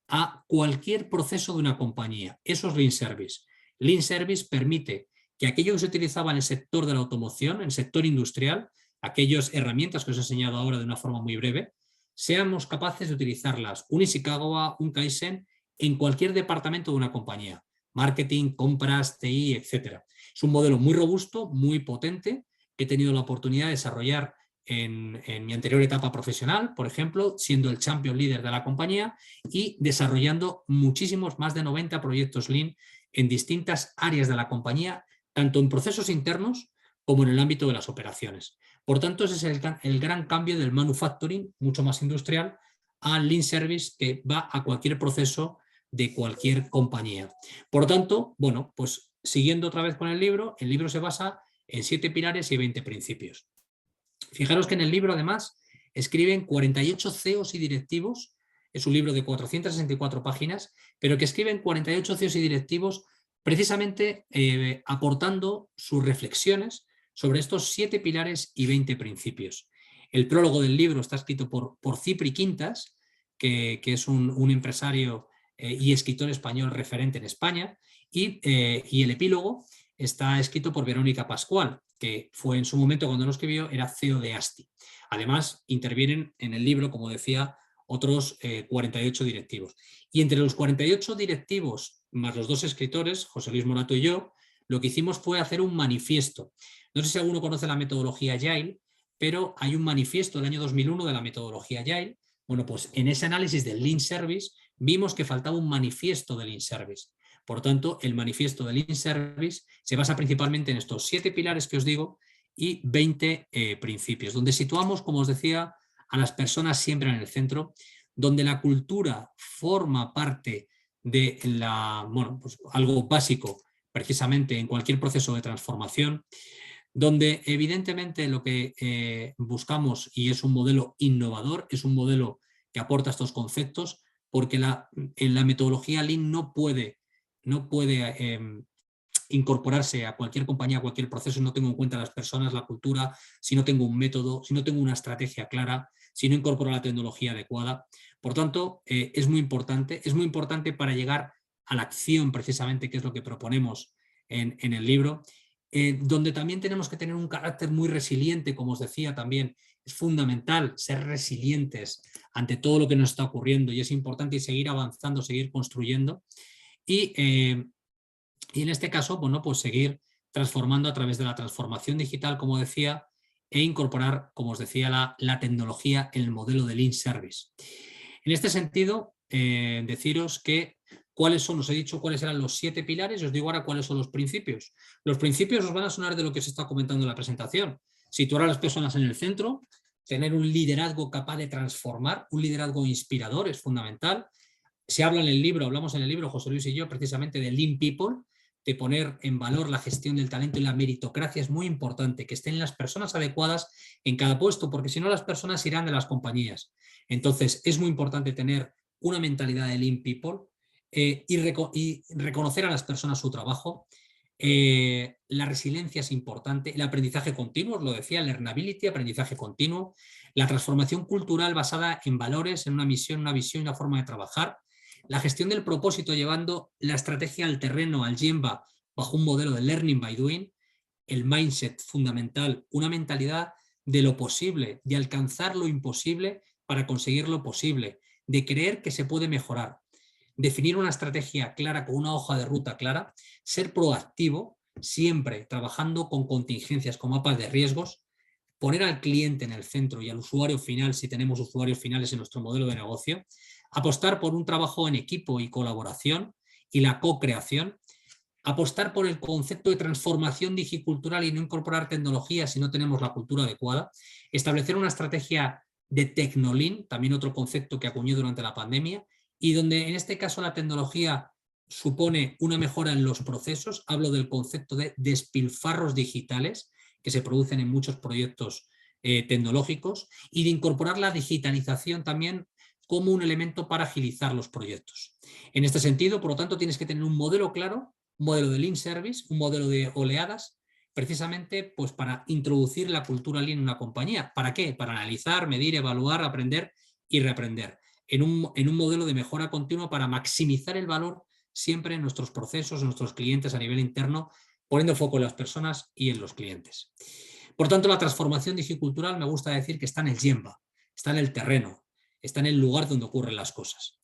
a cualquier proceso de una compañía. Eso es Lean Service. Lean Service permite que aquello que se utilizaba en el sector de la automoción, en el sector industrial, aquellas herramientas que os he enseñado ahora de una forma muy breve, seamos capaces de utilizarlas, un Ishikawa, un Kaizen, en cualquier departamento de una compañía. Marketing, compras, TI, etc. Es un modelo muy robusto, muy potente, que he tenido la oportunidad de desarrollar en mi anterior etapa profesional, por ejemplo, siendo el champion líder de la compañía y desarrollando muchísimos, más de 90 proyectos Lean en distintas áreas de la compañía, tanto en procesos internos como en el ámbito de las operaciones. Por tanto, ese es el gran cambio del manufacturing, mucho más industrial, al Lean Service, que va a cualquier proceso de cualquier compañía. Por tanto, bueno, pues siguiendo otra vez con el libro se basa en 7 pilares y 20 principios. Fijaros que en el libro, además, escriben 48 CEOs y directivos. Es un libro de 464 páginas, pero que escriben 48 CEOs y directivos precisamente aportando sus reflexiones sobre estos 7 pilares y 20 principios. El prólogo del libro está escrito por Cipri Quintas, que es un empresario y escritor español referente en España, y el epílogo está escrito por Verónica Pascual, que fue en su momento, cuando lo escribió, era CEO de ASTI. Además, intervienen en el libro, como decía, otros 48 directivos. Y entre los 48 directivos, más los 2 escritores, José Luis Morato y yo, lo que hicimos fue hacer un manifiesto. No sé si alguno conoce la metodología Agile, pero hay un manifiesto del año 2001 de la metodología Agile. Bueno, pues en ese análisis del Lean Service vimos que faltaba un manifiesto del Lean Service. Por tanto, el manifiesto del Lean Service se basa principalmente en estos 7 pilares que os digo y 20 principios, donde situamos, como os decía, a las personas siempre en el centro, donde la cultura forma parte de pues algo básico precisamente en cualquier proceso de transformación, donde evidentemente lo que buscamos, y es un modelo innovador, es un modelo que aporta estos conceptos, porque en la metodología Lean no puede incorporarse a cualquier compañía, a cualquier proceso, si no tengo en cuenta las personas, la cultura, si no tengo un método, si no tengo una estrategia clara, si no incorporo la tecnología adecuada. Por tanto, es muy importante para llegar a la acción, precisamente, que es lo que proponemos en el libro, donde también tenemos que tener un carácter muy resiliente, como os decía también. Es fundamental ser resilientes ante todo lo que nos está ocurriendo, y es importante seguir avanzando, seguir construyendo, y en este caso, bueno, pues seguir transformando a través de la transformación digital, como decía, e incorporar, como os decía, la tecnología en el modelo de Lean Service. En este sentido, deciros que cuáles son, os he dicho cuáles eran los 7 pilares, y os digo ahora cuáles son los principios. Los principios os van a sonar de lo que se está comentando en la presentación. Situar a las personas en el centro, tener un liderazgo capaz de transformar, un liderazgo inspirador es fundamental. Se habla en el libro, hablamos en el libro, José Luis y yo, precisamente de Lean People, de poner en valor la gestión del talento, y la meritocracia es muy importante, que estén las personas adecuadas en cada puesto, porque si no las personas irán de las compañías. Entonces es muy importante tener una mentalidad de Lean People, y reconocer a las personas su trabajo. La resiliencia es importante, el aprendizaje continuo, os lo decía, learnability, aprendizaje continuo, la transformación cultural basada en valores, en una misión, una visión y una forma de trabajar, la gestión del propósito llevando la estrategia al terreno, al Gemba, bajo un modelo de learning by doing, el mindset fundamental, una mentalidad de lo posible, de alcanzar lo imposible para conseguir lo posible, de creer que se puede mejorar, definir una estrategia clara con una hoja de ruta clara, ser proactivo, siempre trabajando con contingencias, con mapas de riesgos, poner al cliente en el centro y al usuario final, si tenemos usuarios finales en nuestro modelo de negocio, apostar por un trabajo en equipo y colaboración y la co-creación, apostar por el concepto de transformación digicultural y no incorporar tecnología si no tenemos la cultura adecuada, establecer una estrategia de Tecnolin, también otro concepto que acuñé durante la pandemia, y donde en este caso la tecnología supone una mejora en los procesos. Hablo del concepto de despilfarros digitales que se producen en muchos proyectos tecnológicos, y de incorporar la digitalización también como un elemento para agilizar los proyectos. En este sentido, por lo tanto, tienes que tener un modelo claro, un modelo de Lean Service, un modelo de oleadas, precisamente pues para introducir la cultura Lean en una compañía. ¿Para qué? Para analizar, medir, evaluar, aprender y reaprender. En un modelo de mejora continua para maximizar el valor siempre en nuestros procesos, en nuestros clientes a nivel interno, poniendo el foco en las personas y en los clientes. Por tanto, la transformación digicultural me gusta decir que está en el Gemba, está en el terreno, está en el lugar donde ocurren las cosas.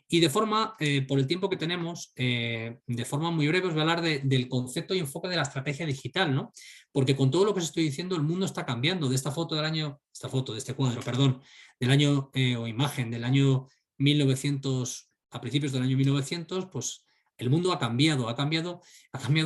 Y de forma, por el tiempo que tenemos, de forma muy breve os voy a hablar del concepto y enfoque de la estrategia digital, ¿no? Porque con todo lo que os estoy diciendo, el mundo está cambiando. De de este cuadro, perdón, del año, o imagen del año 1900, a principios del año 1900, pues el mundo ha cambiado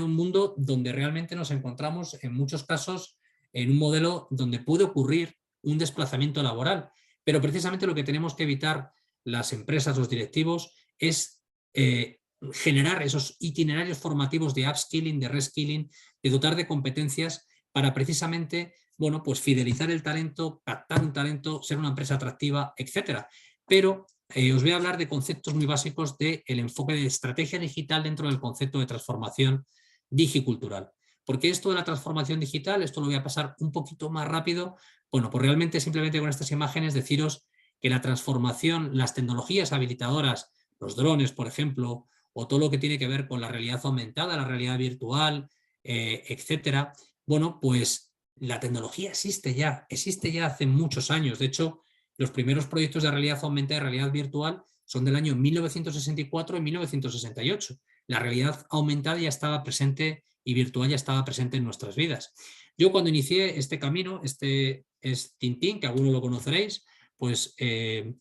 un mundo donde realmente nos encontramos en muchos casos en un modelo donde puede ocurrir un desplazamiento laboral, pero precisamente lo que tenemos que evitar las empresas, los directivos, es generar esos itinerarios formativos de upskilling, de reskilling, de dotar de competencias para precisamente, bueno, pues fidelizar el talento, captar un talento, ser una empresa atractiva, etcétera. Pero os voy a hablar de conceptos muy básicos del enfoque de estrategia digital dentro del concepto de transformación digicultural. ¿Por qué esto de la transformación digital? Esto lo voy a pasar un poquito más rápido. Bueno, pues realmente simplemente con estas imágenes deciros que la transformación, las tecnologías habilitadoras, los drones, por ejemplo, o todo lo que tiene que ver con la realidad aumentada, la realidad virtual, etcétera, bueno, pues la tecnología existe ya hace muchos años. De hecho, los primeros proyectos de realidad aumentada y realidad virtual son del año 1964 y 1968. La realidad aumentada ya estaba presente y virtual ya estaba presente en nuestras vidas. Yo cuando inicié este camino, este es Tintín, que algunos lo conoceréis, pues que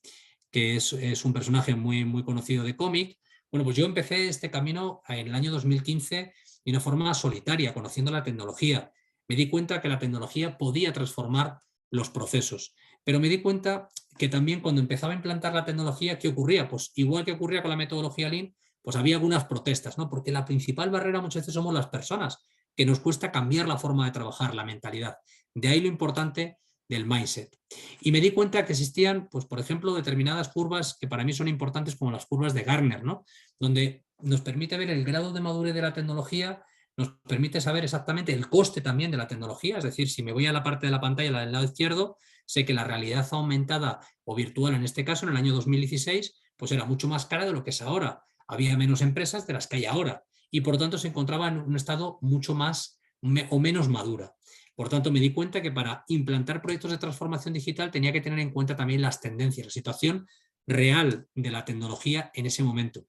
es un personaje muy, muy conocido de cómic. Bueno, pues yo empecé este camino en el año 2015 de una forma solitaria, conociendo la tecnología. Me di cuenta que la tecnología podía transformar los procesos, pero me di cuenta que también cuando empezaba a implantar la tecnología, ¿qué ocurría? Pues igual que ocurría con la metodología Lean, pues había algunas protestas, ¿no? Porque la principal barrera muchas veces somos las personas, que nos cuesta cambiar la forma de trabajar, la mentalidad. De ahí lo importante del mindset. Y me di cuenta que existían, pues, por ejemplo, determinadas curvas que para mí son importantes, como las curvas de Gartner, ¿no? Donde nos permite ver el grado de madurez de la tecnología, nos permite saber exactamente el coste también de la tecnología, es decir, si me voy a la parte de la pantalla, la del lado izquierdo, sé que la realidad aumentada o virtual, en este caso, en el año 2016, pues era mucho más cara de lo que es ahora. Había menos empresas de las que hay ahora y por lo tanto se encontraba en un estado mucho más o menos madura. Por tanto, me di cuenta que para implantar proyectos de transformación digital tenía que tener en cuenta también las tendencias, la situación real de la tecnología en ese momento.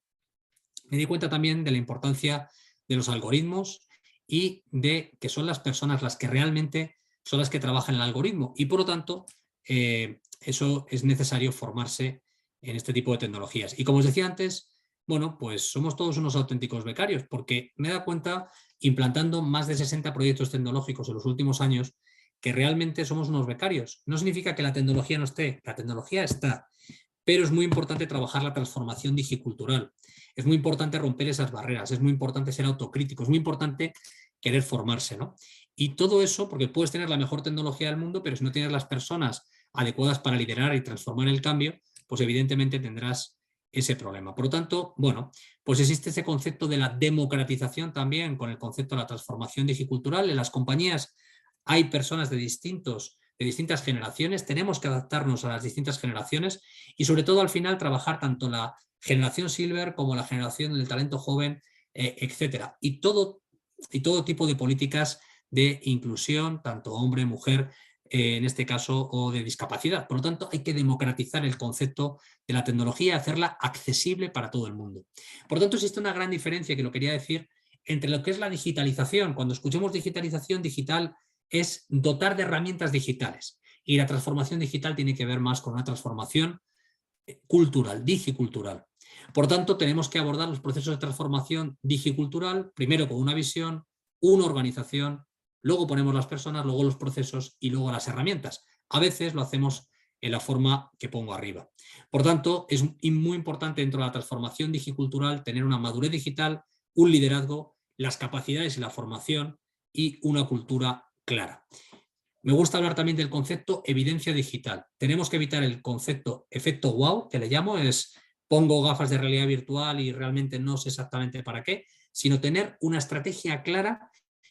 Me di cuenta también de la importancia de los algoritmos y de que son las personas las que realmente son las que trabajan en el algoritmo y por lo tanto eso es necesario formarse en este tipo de tecnologías. Y como os decía antes, bueno, pues somos todos unos auténticos becarios porque me he dado cuenta, implantando más de 60 proyectos tecnológicos en los últimos años, que realmente somos unos becarios. No significa que la tecnología no esté, la tecnología está, pero es muy importante trabajar la transformación digicultural. Es muy importante romper esas barreras, es muy importante ser autocrítico, es muy importante querer formarse, ¿no? Y todo eso, porque puedes tener la mejor tecnología del mundo, pero si no tienes las personas adecuadas para liderar y transformar el cambio, pues evidentemente tendrás ese problema. Por lo tanto, bueno, pues existe ese concepto de la democratización también con el concepto de la transformación digicultural. En las compañías hay personas de distintas generaciones, tenemos que adaptarnos a las distintas generaciones y sobre todo al final trabajar tanto la generación silver como la generación del talento joven, etcétera. Y todo tipo de políticas de inclusión, tanto hombre, mujer, en este caso, o de discapacidad. Por lo tanto, hay que democratizar el concepto de la tecnología y hacerla accesible para todo el mundo. Por lo tanto, existe una gran diferencia, que lo quería decir, entre lo que es la digitalización. Cuando escuchemos digitalización, digital es dotar de herramientas digitales. Y la transformación digital tiene que ver más con una transformación cultural, digicultural. Por tanto, tenemos que abordar los procesos de transformación digicultural, primero con una visión, una organización, luego ponemos las personas, luego los procesos y luego las herramientas. A veces lo hacemos en la forma que pongo arriba. Por tanto, es muy importante dentro de la transformación digicultural tener una madurez digital, un liderazgo, las capacidades y la formación y una cultura clara. Me gusta hablar también del concepto evidencia digital. Tenemos que evitar el concepto efecto wow, que le llamo, es pongo gafas de realidad virtual y realmente no sé exactamente para qué, sino tener una estrategia clara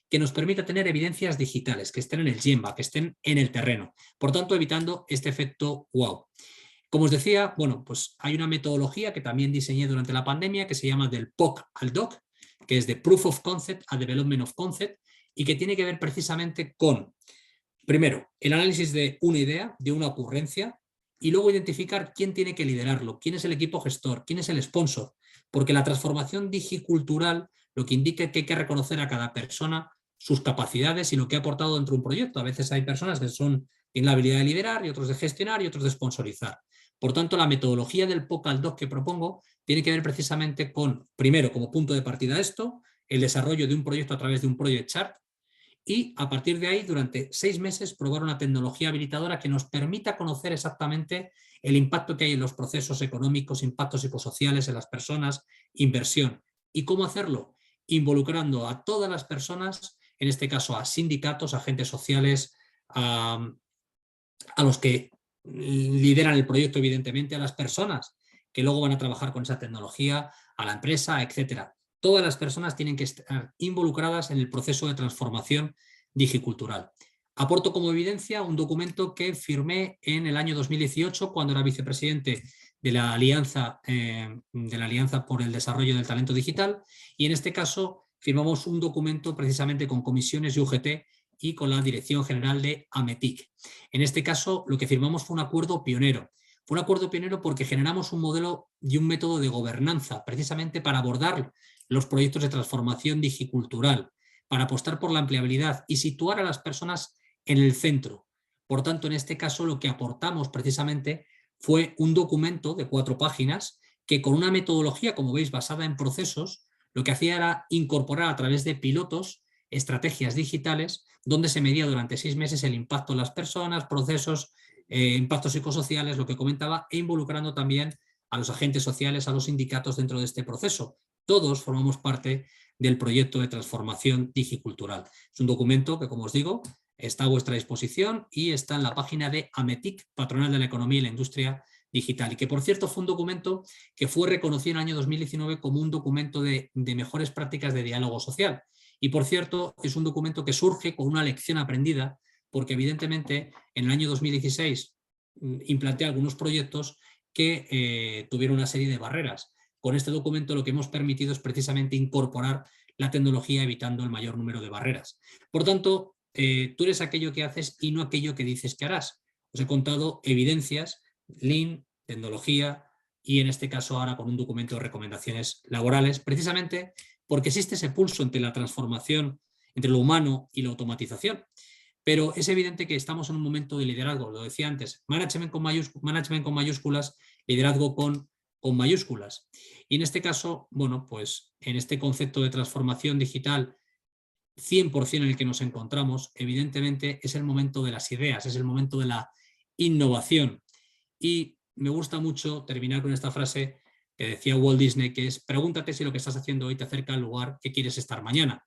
que nos permita tener evidencias digitales, que estén en el Gemba, que estén en el terreno. Por tanto, evitando este efecto wow. Como os decía, bueno, pues hay una metodología que también diseñé durante la pandemia que se llama del POC al DOC, que es de Proof of Concept a Development of Concept, y que tiene que ver precisamente con, primero, el análisis de una idea, de una ocurrencia, y luego identificar quién tiene que liderarlo, quién es el equipo gestor, quién es el sponsor, porque la transformación digicultural lo que indica es que hay que reconocer a cada persona sus capacidades y lo que ha aportado dentro de un proyecto. A veces hay personas que tienen la habilidad de liderar y otros de gestionar y otros de sponsorizar. Por tanto, la metodología del POC al DOC que propongo tiene que ver precisamente con, primero, como punto de partida esto, el desarrollo de un proyecto a través de un project chart, y a partir de ahí, durante 6 meses, probar una tecnología habilitadora que nos permita conocer exactamente el impacto que hay en los procesos económicos, impactos psicosociales en las personas, inversión. ¿Y cómo hacerlo? Involucrando a todas las personas, en este caso a sindicatos, agentes sociales, a los que lideran el proyecto, evidentemente, a las personas que luego van a trabajar con esa tecnología, a la empresa, etcétera. Todas las personas tienen que estar involucradas en el proceso de transformación digicultural. Aporto como evidencia un documento que firmé en el año 2018 cuando era vicepresidente de la Alianza por el Desarrollo del Talento Digital, y en este caso firmamos un documento precisamente con comisiones y UGT y con la Dirección General de AMETIC. En este caso, lo que firmamos fue un acuerdo pionero. Fue un acuerdo pionero porque generamos un modelo y un método de gobernanza precisamente para abordar los proyectos de transformación digicultural, para apostar por la empleabilidad y situar a las personas en el centro. Por tanto, en este caso, lo que aportamos precisamente fue un documento de 4 páginas que, con una metodología, como veis, basada en procesos, lo que hacía era incorporar a través de pilotos estrategias digitales donde se medía durante 6 meses el impacto en las personas, procesos, impactos psicosociales, lo que comentaba, e involucrando también a los agentes sociales, a los sindicatos dentro de este proceso. Todos formamos parte del proyecto de transformación digicultural. Es un documento que, como os digo, está a vuestra disposición y está en la página de AMETIC, Patronal de la Economía y la Industria Digital. Y que, por cierto, fue un documento que fue reconocido en el año 2019 como un documento de mejores prácticas de diálogo social. Y, por cierto, es un documento que surge con una lección aprendida, porque evidentemente en el año 2016 implanté algunos proyectos que tuvieron una serie de barreras. Con este documento lo que hemos permitido es precisamente incorporar la tecnología evitando el mayor número de barreras. Por tanto, tú eres aquello que haces y no aquello que dices que harás. Os he contado evidencias, Lean, tecnología y en este caso ahora con un documento de recomendaciones laborales, precisamente porque existe ese pulso entre la transformación, entre lo humano y la automatización. Pero es evidente que estamos en un momento de liderazgo, lo decía antes, management con mayúsculas, liderazgo con mayúsculas. Y en este caso, bueno, pues en este concepto de transformación digital 100% en el que nos encontramos, evidentemente es el momento de las ideas, es el momento de la innovación. Y me gusta mucho terminar con esta frase que decía Walt Disney, que es: pregúntate si lo que estás haciendo hoy te acerca al lugar que quieres estar mañana.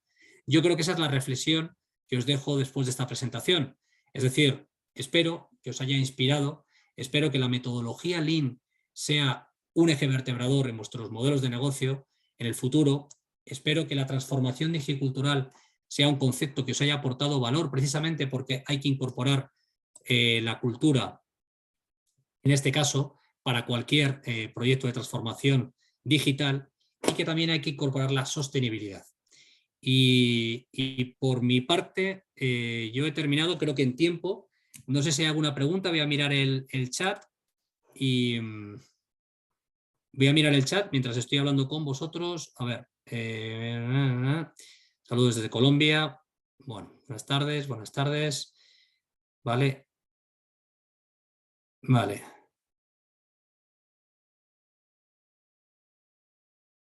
Yo creo que esa es la reflexión que os dejo después de esta presentación. Es decir, espero que os haya inspirado, espero que la metodología Lean sea un eje vertebrador en vuestros modelos de negocio en el futuro. Espero que la transformación digicultural sea un concepto que os haya aportado valor, precisamente porque hay que incorporar la cultura, en este caso, para cualquier proyecto de transformación digital, y que también hay que incorporar la sostenibilidad. Y por mi parte, yo he terminado, creo que en tiempo. No sé si hay alguna pregunta, voy a mirar el chat y voy a mirar el chat mientras estoy hablando con vosotros. A ver, saludos desde Colombia. Bueno, buenas tardes, buenas tardes. Vale. Vale.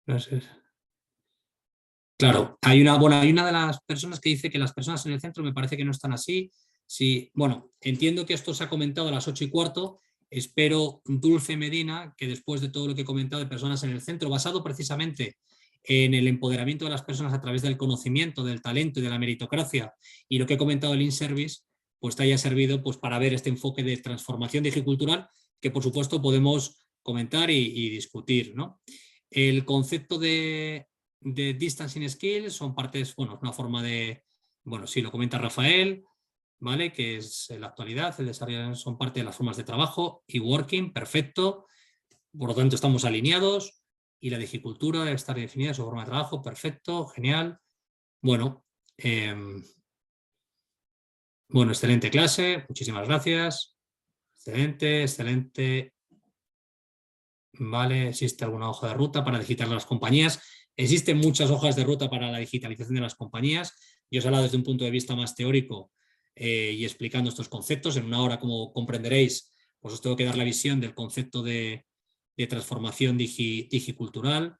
Gracias. Claro, hay una de las personas que dice que las personas en el centro me parece que no están así. Sí, bueno, entiendo que esto se ha comentado a las 8:15. Espero, Dulce Medina, que después de todo lo que he comentado de personas en el centro, basado precisamente en el empoderamiento de las personas a través del conocimiento, del talento y de la meritocracia, y lo que he comentado del in-service, pues te haya servido pues, para ver este enfoque de transformación digicultural que, por supuesto, podemos comentar y discutir, ¿no? El concepto de distancing skills son partes, bueno, es una forma de, bueno, sí, lo comenta Rafael, ¿vale? Que es en la actualidad, el desarrollo son parte de las formas de trabajo y working, perfecto, por lo tanto estamos alineados y la digicultura debe estar definida en su forma de trabajo, perfecto, genial. Bueno, bueno, excelente clase, muchísimas gracias, excelente, excelente. ¿Vale? ¿Existe alguna hoja de ruta para digitalizar las compañías? Existen muchas hojas de ruta para la digitalización de las compañías. Yo os he hablado desde un punto de vista más teórico y explicando estos conceptos. En una hora, como comprenderéis, pues os tengo que dar la visión del concepto de transformación digicultural.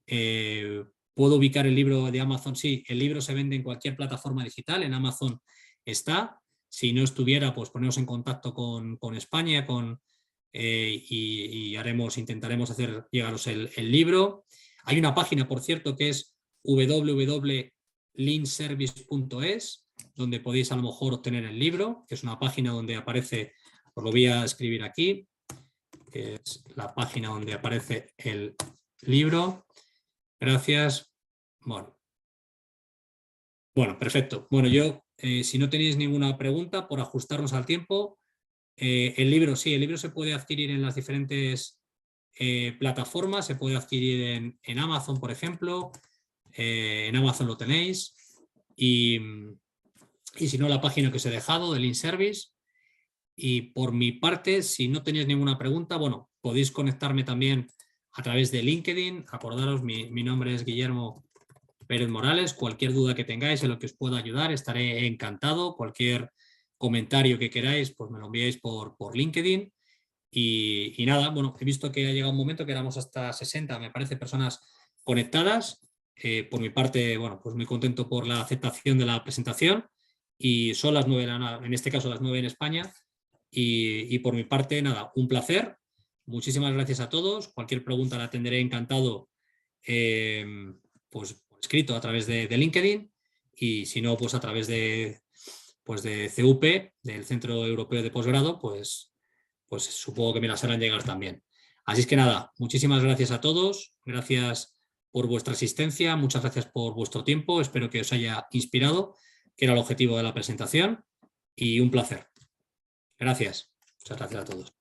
¿Puedo ubicar el libro de Amazon? Sí, el libro se vende en cualquier plataforma digital, en Amazon está. Si no estuviera, pues poneros en contacto con España, y intentaremos hacer llegaros el libro. Hay una página, por cierto, que es www.leanservice.es, donde podéis a lo mejor obtener el libro, que es una página donde aparece, os lo voy a escribir aquí, que es la página donde aparece el libro. Gracias. Bueno, perfecto. Bueno, yo, si no tenéis ninguna pregunta, por ajustarnos al tiempo, el libro, sí, el libro se puede adquirir en las diferentes plataformas, se puede adquirir en Amazon, por ejemplo, en Amazon lo tenéis, y si no, la página que os he dejado del InService. Y por mi parte, si no tenéis ninguna pregunta, bueno, podéis conectarme también a través de LinkedIn. Acordaros, mi nombre es Guillermo Pérez Morales. Cualquier duda que tengáis en lo que os pueda ayudar, estaré encantado. Cualquier comentario que queráis, pues me lo enviáis por LinkedIn. Y nada, bueno, he visto que ha llegado un momento que éramos hasta 60, me parece, personas conectadas. Por mi parte, bueno, pues muy contento por la aceptación de la presentación. Y son las 9, en este caso las 9 en España. Y por mi parte, nada, un placer. Muchísimas gracias a todos. Cualquier pregunta la atenderé encantado, pues por escrito a través de LinkedIn, y si no, pues a través de pues de CUP, del Centro Europeo de Posgrado, pues supongo que me las harán llegar también. Así es que nada, muchísimas gracias a todos, gracias por vuestra asistencia, muchas gracias por vuestro tiempo, espero que os haya inspirado, que era el objetivo de la presentación, y un placer. Gracias, muchas gracias a todos.